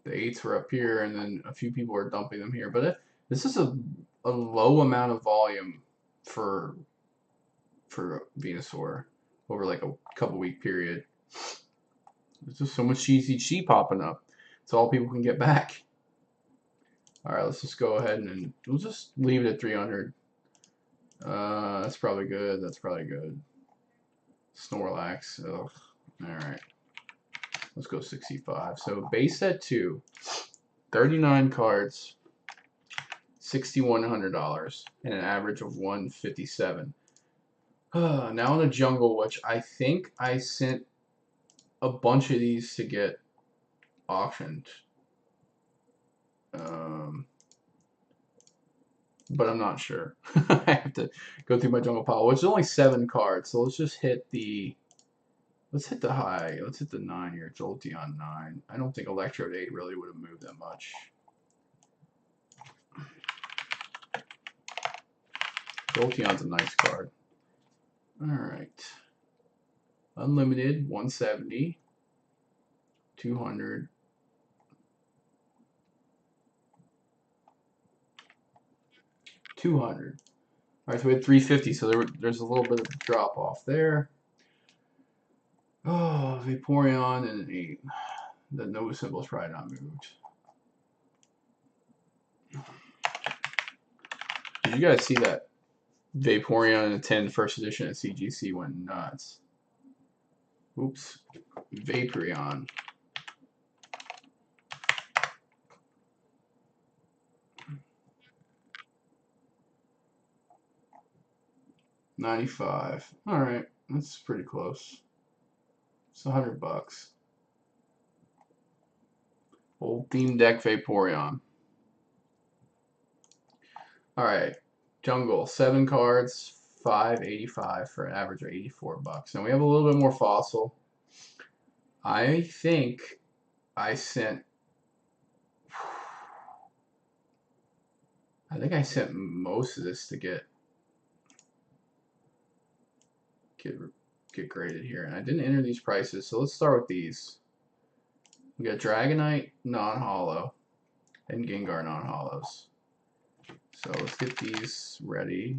the 8s were up here, and then a few people are dumping them here. But this is a low amount of volume for Venusaur over like a couple week period. There's just so much CCG popping up. It's all people can get back. All right, let's just go ahead and we'll just leave it at 300. That's probably good. That's probably good. Snorlax. Ugh. All right. Let's go 65. So base set 2, 39 cards, $6,100, and an average of 157. Now in the jungle, which I think I sent a bunch of these to get auctioned. But I'm not sure. I have to go through my jungle pile, which is only 7 cards. So let's just hit the high. Let's hit the 9 here. Jolteon 9. I don't think Electrode 8 really would have moved that much. Jolteon's a nice card. Alright. Unlimited, 170. 200. 200. Alright, so we had 350, so there's a little bit of a drop off there. Oh, Vaporeon and an 8. The Nova symbol's probably not moved. Did you guys see that Vaporeon and a 10 first edition at CGC went nuts? Oops. Vaporeon. $95. Alright, that's pretty close. It's $100. Old theme deck Vaporeon. Alright, Jungle, 7 cards, $5.85 for an average of $84. And we have a little bit more fossil. I think I sent most of this to get graded here, and I didn't enter these prices, so let's start with these. We got Dragonite non-hollow and Gengar non-hollows. So let's get these ready.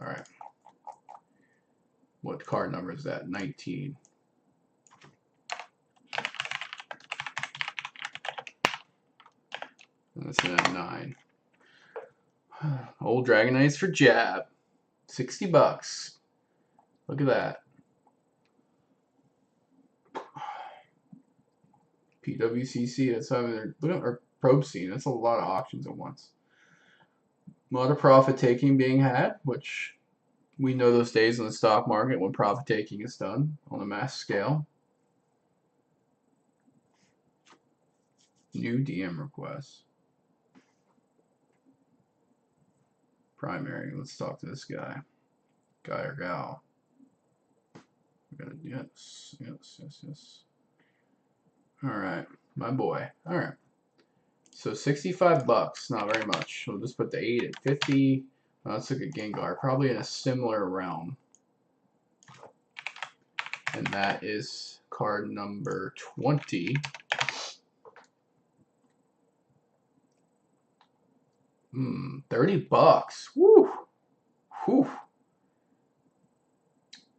Alright. What card number is that? 19. And that's in at 9. Old Dragonites for Jab. $60. Look at that. PWCC, that's how they're looking at our probe scene. That's a lot of auctions at once. A lot of profit taking being had, which we know those days in the stock market when profit taking is done on a mass scale. New DM requests. Primary. Let's talk to this guy. Guy or gal. Yes. Alright, my boy. Alright. So $65, not very much. We'll just put the 8 at 50. Let's look at Gengar. Probably in a similar realm. And that is card number 20. $30. Woo! Whew.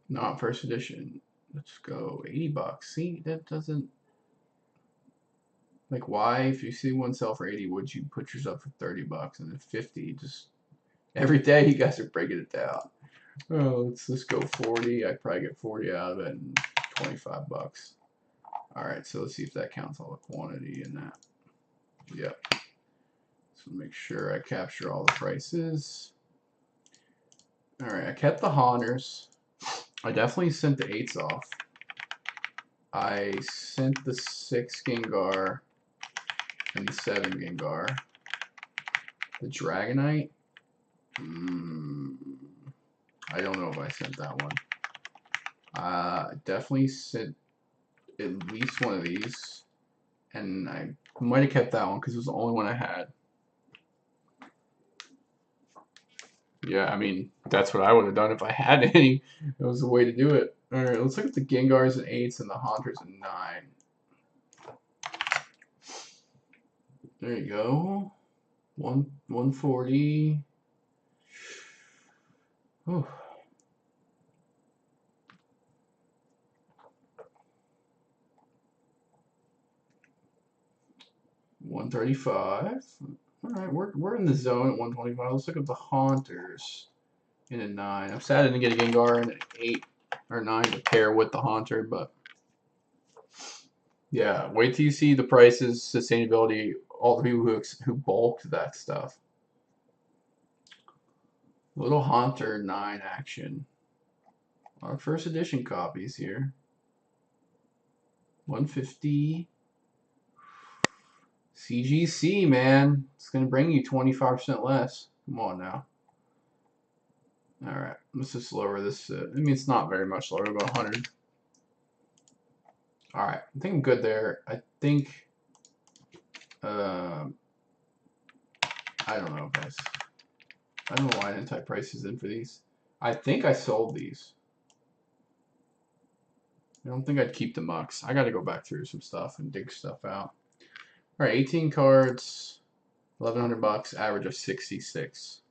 Not first edition. Let's go $80. See, that doesn't. Like, why, if you see one sell for 80, would you put yourself for $30 and then 50? Just every day you guys are breaking it down. Oh, let's just go 40. I'd probably get 40 out of it and $25. Alright, so let's see if that counts all the quantity in that. Yep. So make sure I capture all the prices. Alright, I kept the Haunters. I definitely sent the 8s off. I sent the 6 Gengar and the 7 Gengar. The Dragonite. I don't know if I sent that one. Definitely sent at least one of these. And I might have kept that one because it was the only one I had. Yeah, I mean, that's what I would have done if I had any. That was the way to do it. Alright, let's look at the Gengars and 8s and the Haunters and 9. There you go. 140. Oh. $135. Alright, we're in the zone at 125. Let's look at the Haunters in a 9. I'm sad I didn't get a Gengar in an 8 or 9 to pair with the Haunter, but yeah, wait till you see the prices, sustainability, all the people who bulked that stuff. Little Haunter 9 action. Our first edition copies here. 150. CGC, man. It's going to bring you 25% less. Come on now. Alright, let's just lower this. I mean, it's not very much lower, about 100. Alright, I think I'm good there. I think, I don't know, guys. I don't know why I didn't type prices in for these. I think I sold these. I don't think I'd keep the mucks. I got to go back through some stuff and dig stuff out. Alright, 18 cards, $1,100, average of $66.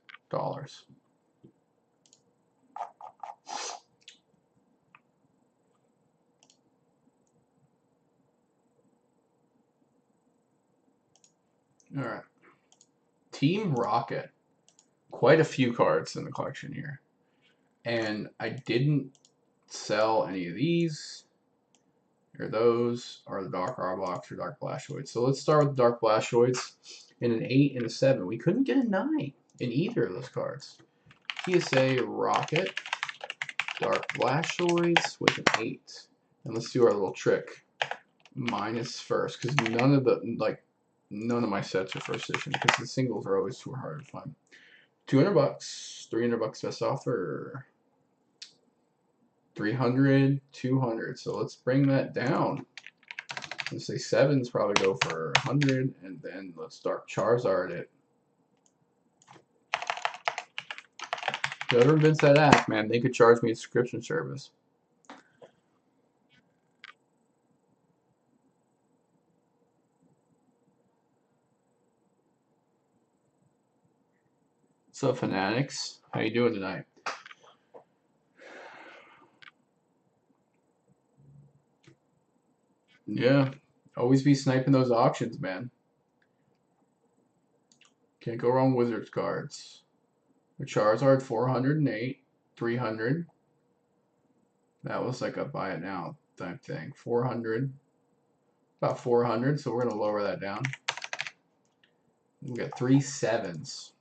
All right. Team Rocket. Quite a few cards in the collection here. And I didn't sell any of these, or those, or the Dark Arbok or Dark Blastoise. So let's start with Dark Blastoise in an 8 and a 7. We couldn't get a 9 in either of those cards. PSA Rocket, Dark Blastoise with an 8. And let's do our little trick. Minus first, because none of my sets are first edition, because the singles are always too hard to find. $200, $300 best offer, 300, 200. So let's bring that down. Let's say sevens probably go for 100, and then let's Dark Charizard it. Whoever invents that app, man, they could charge me a subscription service. What's up, Fanatics? How you doing tonight? Yeah, always be sniping those auctions, man. Can't go wrong with Wizards cards. The Charizard 408, 300. That was like a buy it now type thing. 400, about 400. So we're gonna lower that down. We got 3 sevens.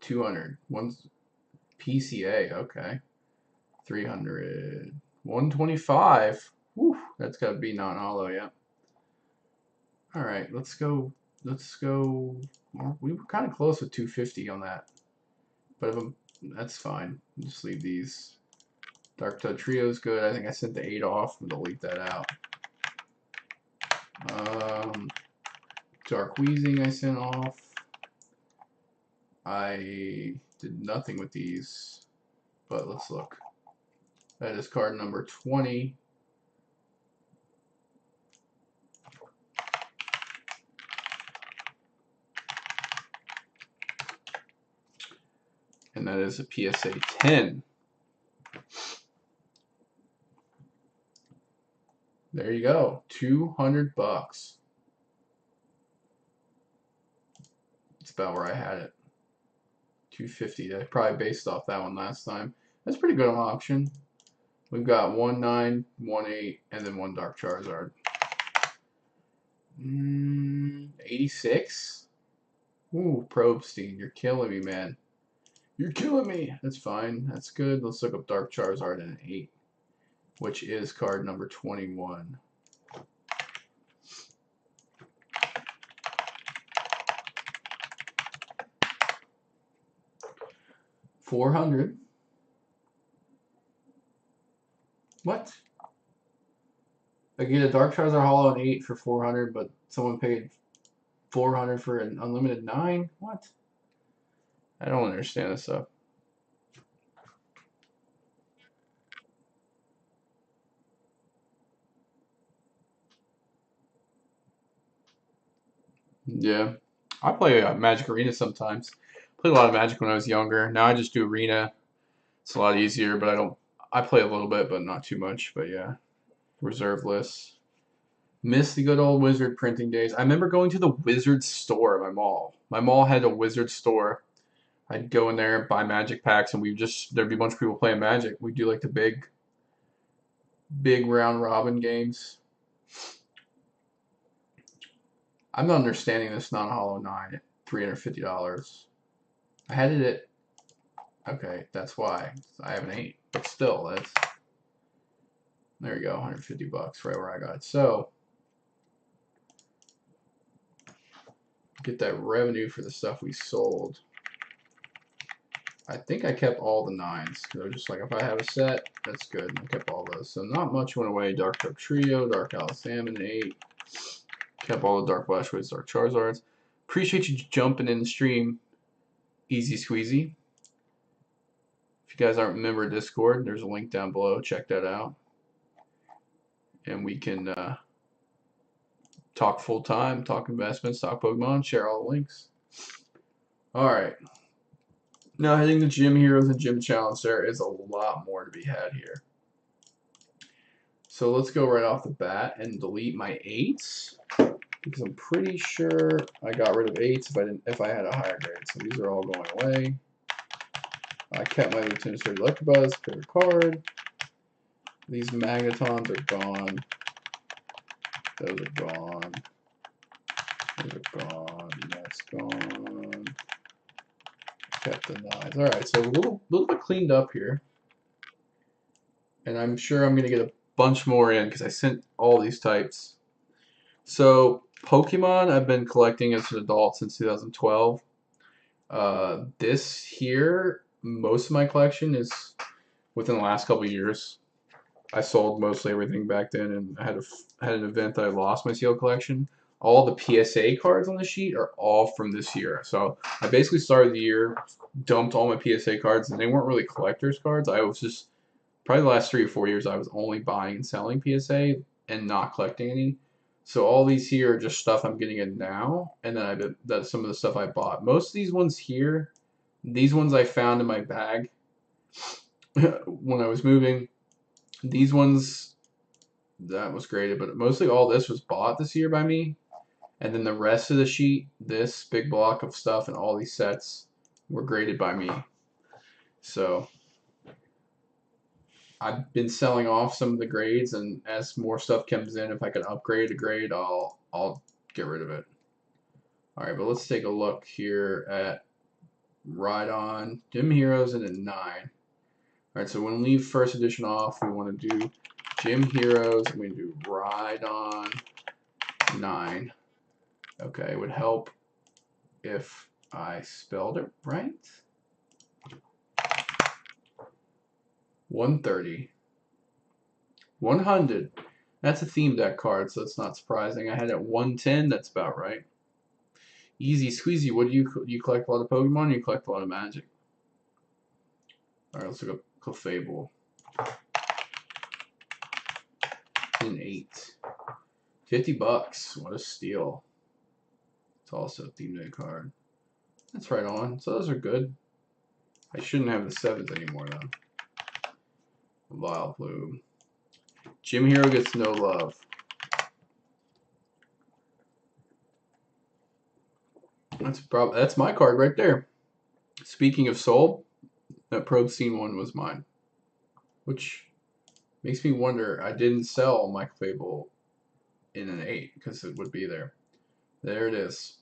200. One's PCA. Okay. 300. 125. Whew, that's got to be non-hollow, yeah. All right, let's go. Let's go. We were kind of close with 250 on that, but that's fine. Just leave these. Dark Tide Trio is good. I think I sent the 8 off. I'm gonna delete that out. Dark Wheezing I sent off. I did nothing with these, but let's look. That is card number 20. And that is a PSA 10. There you go. $200. That's about where I had it. 250. I probably based off that one last time. That's pretty good on auction. We've got 1 9, 1 8, and then 1 Dark Charizard. 86? Ooh, Probestein, you're killing me, man. You're killing me. That's fine. That's good. Let's look up Dark Charizard in an 8, which is card number 21. $400. What? I get a Dark Charizard Hollow an 8 for 400, but someone paid 400 for an unlimited 9? What? I don't understand this stuff. Yeah. I play Magic Arena sometimes. Played a lot of Magic when I was younger. Now I just do Arena. It's a lot easier, but I play a little bit, but not too much. But yeah, reserve lists. Miss the good old Wizard printing days. I remember going to the Wizard store at my mall. My mall had a Wizard store. I'd go in there, buy Magic packs, and there'd be a bunch of people playing Magic. We'd do like the big round robin games. I'm not understanding this non-hollow 9 at $350. I had it at, okay, that's why. I have an 8. But still, there you go, $150, right where I got it. So, get that revenue for the stuff we sold. I think I kept all the 9s. So just like if I have a set, that's good. I kept all those. So not much went away. Dark Trio, Dark Salmon, 8. Kept all the Dark Blastoise, Dark Charizards. Appreciate you jumping in the stream. Easy squeezy. If you guys aren't a member of Discord, there's a link down below. Check that out. And we can talk full time, talk investments, talk Pokemon, share all the links. All right. Now hitting the Gym Heroes and Gym Challenge, there is a lot more to be had here. So let's go right off the bat and delete my 8s, because I'm pretty sure I got rid of 8s if I had a higher grade. So these are all going away. I kept my Lieutenant Surge Electabuzz, favorite card. These Magnetons are gone. Those are gone. Those are gone. That's gone. Kept the 9s. Alright, so a little bit cleaned up here. And I'm sure I'm going to get a bunch more in because I sent all these types. So Pokemon I've been collecting as an adult since 2012. This here, most of my collection is within the last couple of years. I sold mostly everything back then, and I had an event that I lost my sealed collection. All the PSA cards on the sheet are all from this year. So I basically started the year, dumped all my PSA cards, and they weren't really collector's cards. I was just probably the last 3 or 4 years I was only buying and selling PSA and not collecting any. So all these here are just stuff I'm getting in now, and then that's some of the stuff I bought. Most of these ones here, these ones I found in my bag when I was moving. These ones, that was graded, but mostly all this was bought this year by me. And then the rest of the sheet, this big block of stuff and all these sets were graded by me. So I've been selling off some of the grades, and as more stuff comes in, if I can upgrade a grade, I'll get rid of it. All right, but let's take a look here at Rhydon, Gym Heroes, and a 9. All right, so when we leave first edition off, we want to do Gym Heroes, and we do Rhydon 9. Okay, it would help if I spelled it right. 130. 100. That's a theme deck card, so it's not surprising. I had it at 110. That's about right. Easy squeezy. What do you collect a lot of Pokemon? Or you collect a lot of Magic? All right, let's look up Clefable. An 8. $50. What a steal. It's also a theme deck card. That's right on. So those are good. I shouldn't have the 7s anymore though. Vileplume. Gym Hero gets no love. That's my card right there. Speaking of sold, that Probe Scene 1 was mine. Which makes me wonder, I didn't sell my Clefable in an 8 because it would be there. There it is.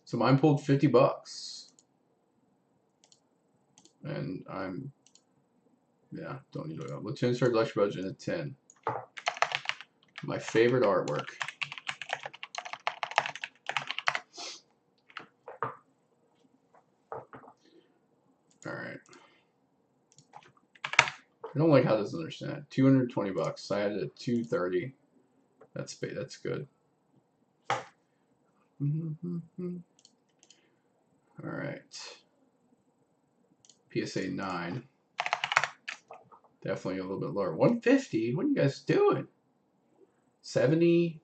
So mine pulled $50. And don't need to go. Lieutenant Surge Electabuzz in a 10. My favorite artwork. Alright. I don't like how this doesn't understand. $220. I had it at $230. That's good. Alright. PSA 9. Definitely a little bit lower. 150? What are you guys doing? 70?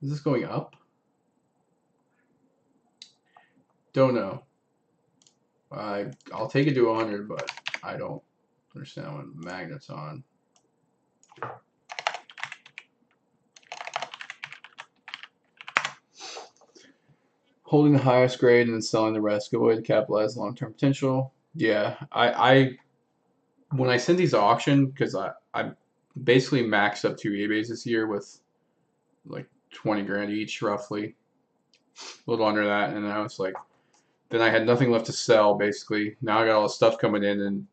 Is this going up? Don't know. I'll take it to 100, but I don't understand what magnets on. Holding the highest grade and then selling the rest. Good way to capitalize long-term potential. Yeah, when I sent these to auction, because I basically maxed up 2 eBays this year with like 20 grand each, roughly, a little under that, and I was like, then I had nothing left to sell basically. Now I got all the stuff coming in, and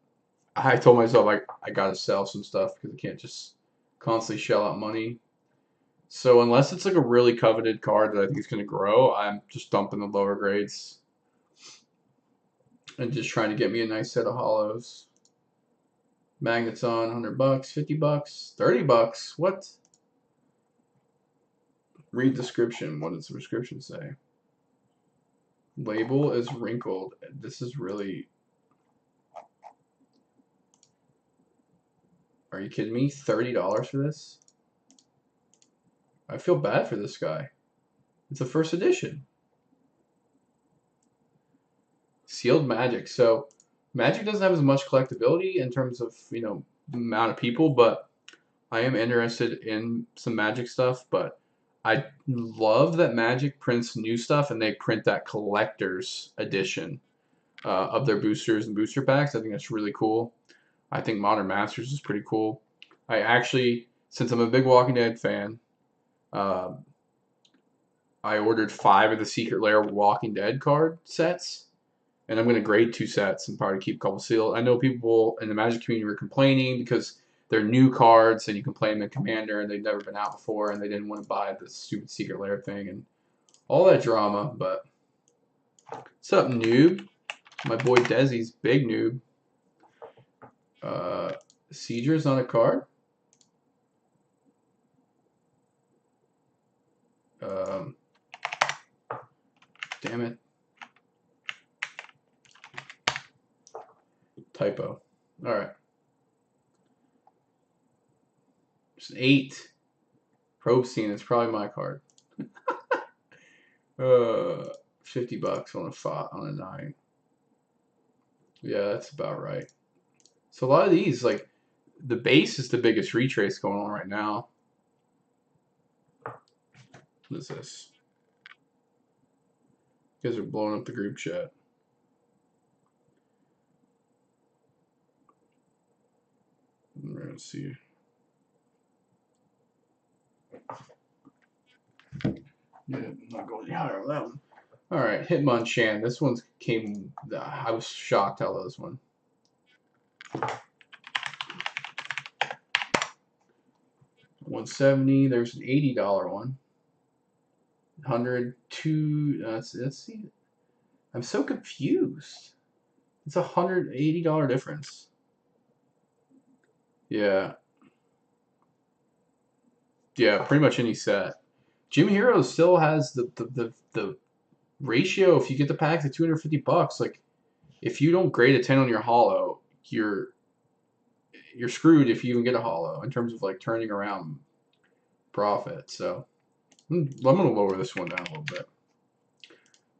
I told myself I gotta sell some stuff because I can't just constantly shell out money. So unless it's like a really coveted card that I think is going to grow, I'm just dumping the lower grades and just trying to get me a nice set of hollows. Magnets on $100, $50, $30. What? Read description. What does the description say? Label is wrinkled. This is really... Are you kidding me? $30 for this? I feel bad for this guy. It's a first edition. Sealed Magic. So Magic doesn't have as much collectability in terms of, amount of people, but I am interested in some Magic stuff. But I love that Magic prints new stuff and they print that collector's edition of their boosters and booster packs. I think that's really cool. I think Modern Masters is pretty cool. I actually, since I'm a big Walking Dead fan, um, I ordered 5 of the Secret Lair Walking Dead card sets, and I'm going to grade 2 sets and probably keep a couple sealed. I know people in the Magic community were complaining because they're new cards and you can play them in Commander and they've never been out before and they didn't want to buy the stupid Secret Lair thing and all that drama. But what's up, noob? My boy Desi's big noob. Sieger's on a card. Damn it. Typo. Alright. There's an 8. Probe scene. It's probably my card. 50 bucks on a 9. Yeah, that's about right. So a lot of these, like, the base is the biggest retrace going on right now. What is this? You guys are blowing up the group chat. We're going to see. Yeah, I'm not going any higher on that one. Alright, Hitmonchan. This one came. I was shocked how this one. $170. There's an $80 one. 102. Let's see. I'm so confused. It's a $180 difference. Yeah. Yeah, pretty much any set. Jim Hero still has the ratio. If you get the pack to 250 bucks, like if you don't grade a 10 on your holo, you're screwed if you even get a holo in terms of like turning around profit. So I'm gonna lower this one down a little bit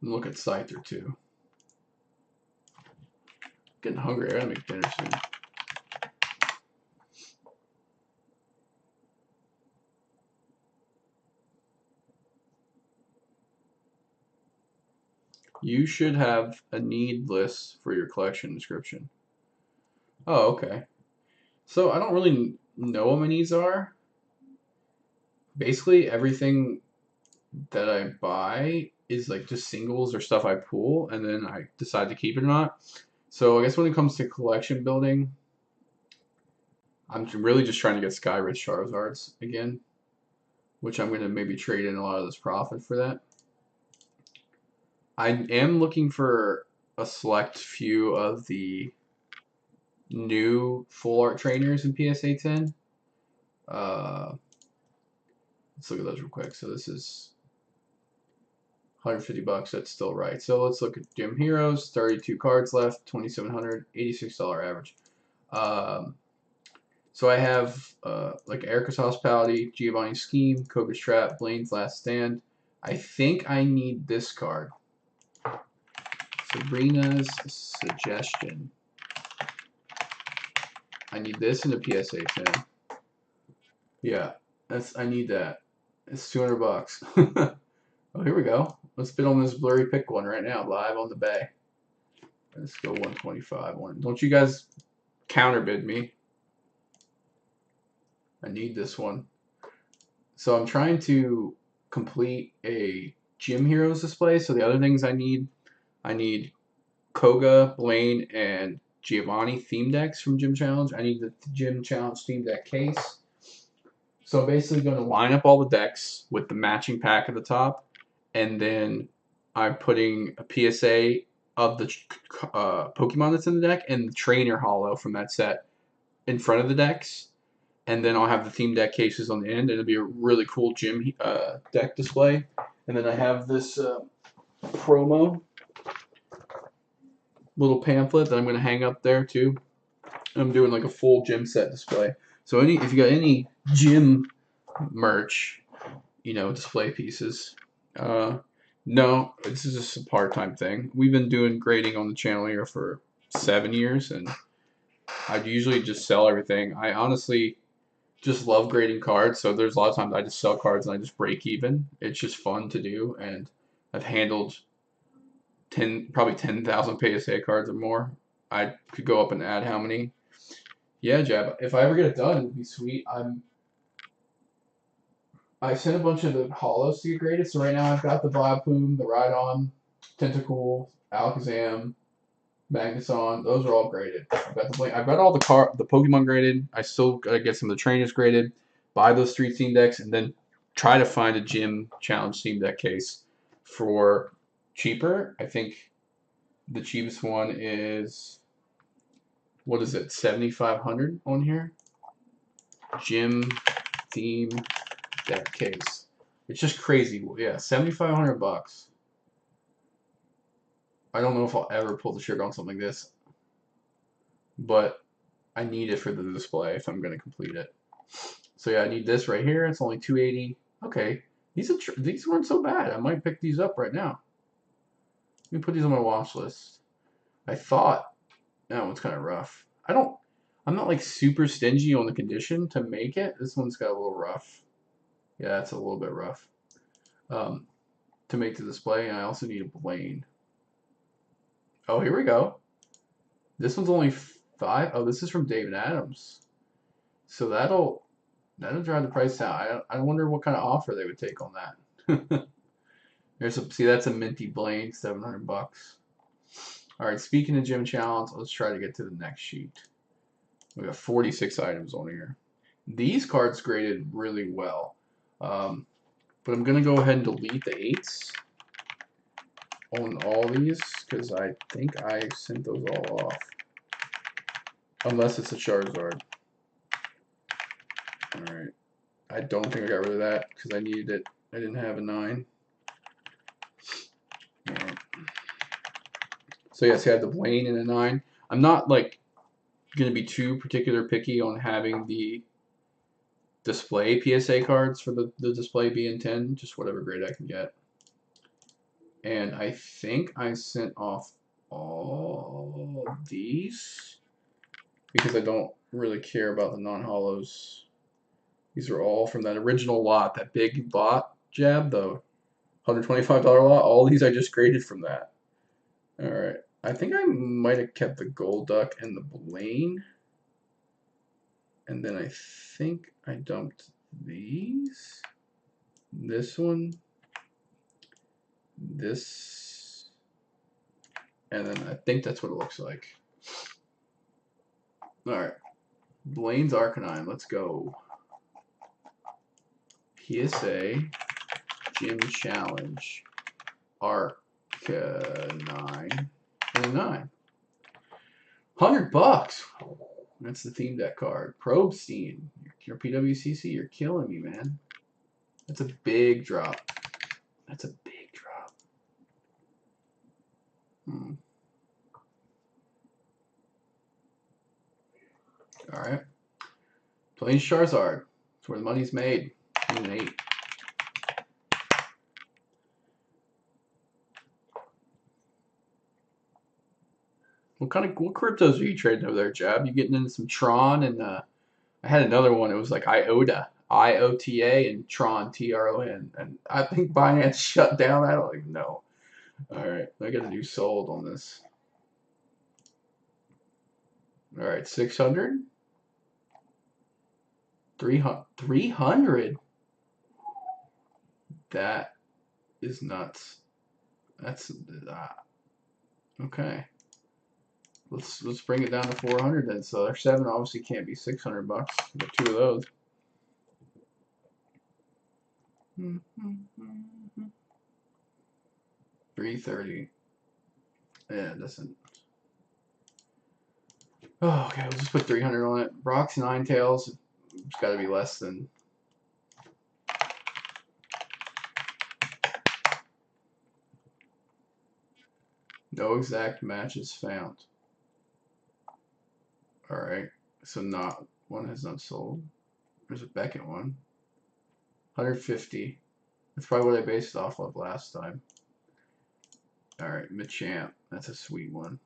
and look at Scyther too. Getting hungry. I gotta make dinner soon. You should have a need list for your collection description. Oh, okay. So I don't really know what my needs are. Basically, everything that I buy is like just singles or stuff I pull, and then I decide to keep it or not. So I guess when it comes to collection building, I'm really just trying to get Skyrich Charizards again, which I'm going to maybe trade in a lot of this profit for that. I am looking for a select few of the new full art trainers in PSA 10. Let's look at those real quick. So this is 150 bucks. That's still right. So let's look at Gym Heroes. 32 cards left. 2,700. $86 average. So I have like Erica's Hospitality, Giovanni's Scheme, Koga's Trap, Blaine's Last Stand. I think I need this card. Sabrina's Suggestion. I need this in the PSA 10. Yeah, I need that. It's 200 bucks. Oh, here we go. Let's bid on this blurry pick one right now, live on the bay. Let's go 125. Don't you guys counterbid me? I need this one. So I'm trying to complete a Gym Heroes display. So the other things I need Koga, Blaine, and Giovanni theme decks from Gym Challenge. I need the Gym Challenge theme deck case. So I'm basically going to line up all the decks with the matching pack at the top, and then I'm putting a PSA of the Pokemon that's in the deck and the trainer holo from that set in front of the decks. And then I'll have the theme deck cases on the end. It'll be a really cool gym deck display. And then I have this promo little pamphlet that I'm going to hang up there too. I'm doing like a full gym set display. So if you got any gym merch, display pieces, No, this is just a part-time thing. We've been doing grading on the channel here for 7 years, and I usually just sell everything. I honestly just love grading cards, so there's a lot of times I just sell cards and I just break even. It's just fun to do, and I've handled probably 10,000 PSA cards or more. I could go up and add how many. Yeah, Jab. If I ever get it done, it'd be sweet. I sent a bunch of the hollows to get graded, so right now I've got the Vileplume, the Rhydon, Tentacool, Alakazam, Magnuson. Those are all graded. I've got all the Pokemon graded. I still gotta get some of the trainers graded. Buy those 3 Steam decks, and then try to find a gym challenge Steam Deck case for cheaper. I think the cheapest one is, what is it, 7,500 on here? Gym Steam Deck case. It's just crazy. Yeah, 7,500 bucks. I don't know if I'll ever pull the trigger on something like this, but I need it for the display if I'm going to complete it. So yeah, I need this right here. It's only 280. Okay, these weren't so bad. I might pick these up right now. Let me put these on my watch list. I thought that one's kind of rough. I'm not like super stingy on the condition to make it. This one's got a little rough. Yeah, it's a little bit rough. To make the display, and I also need a Blaine. Oh, here we go. This one's only 5. Oh, this is from David Adams. So that'll drive the price down. I wonder what kind of offer they would take on that. See, that's a minty Blaine, 700 bucks. All right, speaking of gym challenge, let's try to get to the next sheet. We got 46 items on here. These cards graded really well, but I'm gonna go ahead and delete the 8s on all these because I think I sent those all off, unless it's a Charizard. All right, I don't think I got rid of that because I needed it. I didn't have a 9. Right. So yes, I had the Blaine and a 9. I'm not like going to be too particular picky on having the display PSA cards for the display being 10, just whatever grade I can get. And I think I sent off all of these because I don't really care about the non-hollows. These are all from that original lot, that big lot, Jab, the $125 lot. All these I just graded from that. All right. I think I might have kept the Golduck and the Blaine. And then I think I dumped these. This one. This. And then I think that's what it looks like. Alright. Blaine's Arcanine. Let's go. PSA. Gym Challenge. Arcanine. And a 9. 100 bucks. That's the theme deck card. Probestein. Your PWCC, you're killing me, man. That's a big drop. That's a big drop. Alright. Playing Charizard. That's where the money's made. An 8. What cryptos are you trading over there, Jab? You getting into some Tron and I had another one. It was like IOTA, IOTA, and Tron, TRON. And I think Binance shut down. I don't even know. All right, I got to do sold on this. All right, 600, 300. That is nuts. That's okay. Let's bring it down to 400 then. So their 7 obviously can't be 600 bucks. We got 2 of those. $330. Yeah, it doesn't. Oh, okay, we'll just put 300 on it. Brock's Ninetales. It's got to be less than. No exact matches found. All right, so not one has not sold. There's a Beckett one. 150. That's probably what I based it off of last time. All right, Machamp. That's a sweet one.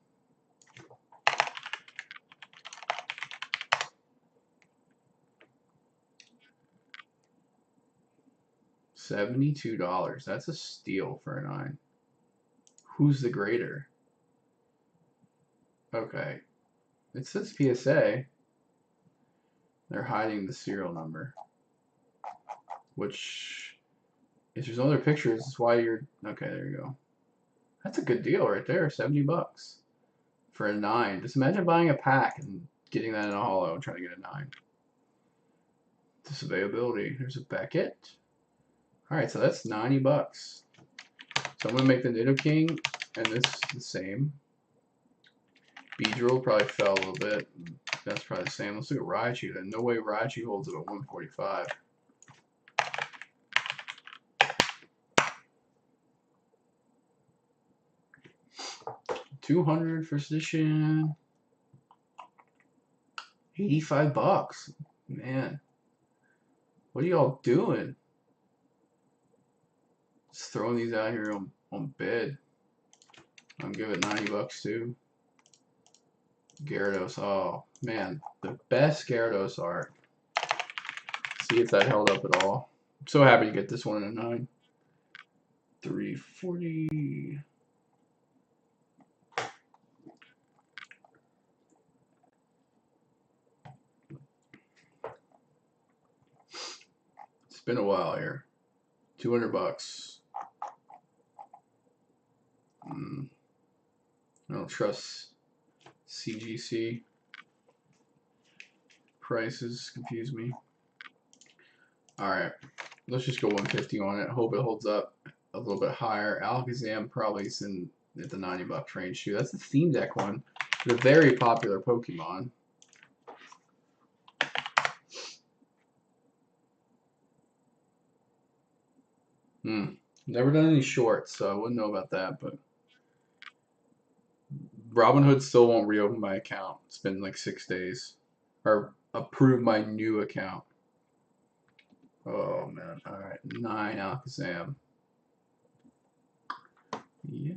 $72. That's a steal for a 9. Who's the greater? Okay. It says PSA. They're hiding the serial number. Which, if there's other pictures, that's why you're... Okay, there you go. That's a good deal right there. $70 for a 9. Just imagine buying a pack and getting that in a holo and trying to get a 9. This availability. There's a Beckett. Alright, so that's $90. So I'm going to make the Nidoking and this the same. Beedrill probably fell a little bit. That's probably the same. Let's look at Raichu then. No way Raichu holds it at 145. $200 for edition. $85. Man. What are y'all doing? Just throwing these out here on bid. I'll give it $90 too. Gyarados. Oh man, the best Gyarados art. See if that held up at all. I'm so happy to get this one in a 9. $340. It's been a while here. $200. I don't trust CGC. Prices confuse me. Alright, let's just go 150 on it. Hope it holds up a little bit higher. Alakazam probably is in at the $90 range too. That's the theme deck one. The very popular Pokemon. Never done any shorts, so I wouldn't know about that, but Robinhood still won't reopen my account. It's been like 6 days. Or approve my new account. Oh man. Alright. 9 Alakazam. Yeah.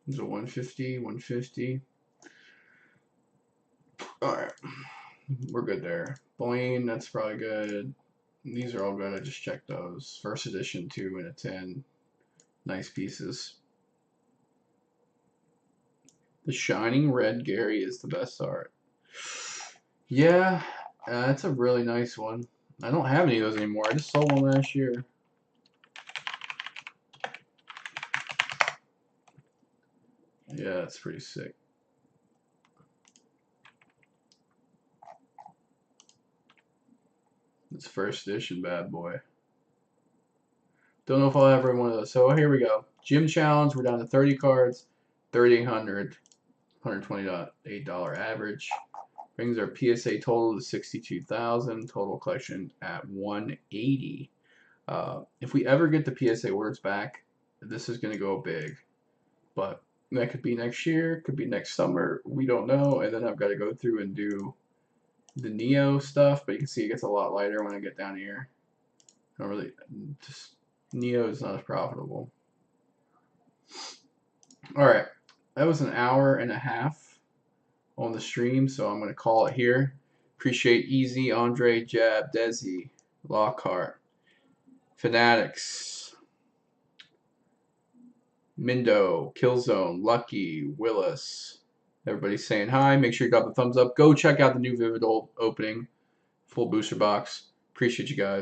There's a 150, 150. Alright. We're good there. Blaine, that's probably good. These are all good. I just checked those. First edition 2 and a 10. Nice pieces. The Shining Red Gary is the best art. Yeah, that's a really nice one. I don't have any of those anymore. I just sold one last year. Yeah, that's pretty sick. It's first edition bad boy. Don't know if I'll ever one of those. So here we go. Gym challenge. We're down to 30 cards. 3,800. $128 average. Brings our PSA total to 62,000. Total collection at 180. If we ever get the PSA orders back, this is going to go big. But that could be next year. Could be next summer. We don't know. And then I've got to go through and do the Neo stuff, but you can see it gets a lot lighter when I get down here. I don't really, just Neo is not as profitable. Alright, that was an hour and a half on the stream, so I'm going to call it here. Appreciate Easy, Andre, Jab, Desi, Lockhart, Fanatics, Mindo, Killzone, Lucky, Willis. Everybody's saying hi. Make sure you got the thumbs up. Go check out the new Vivid opening. Full booster box. Appreciate you guys.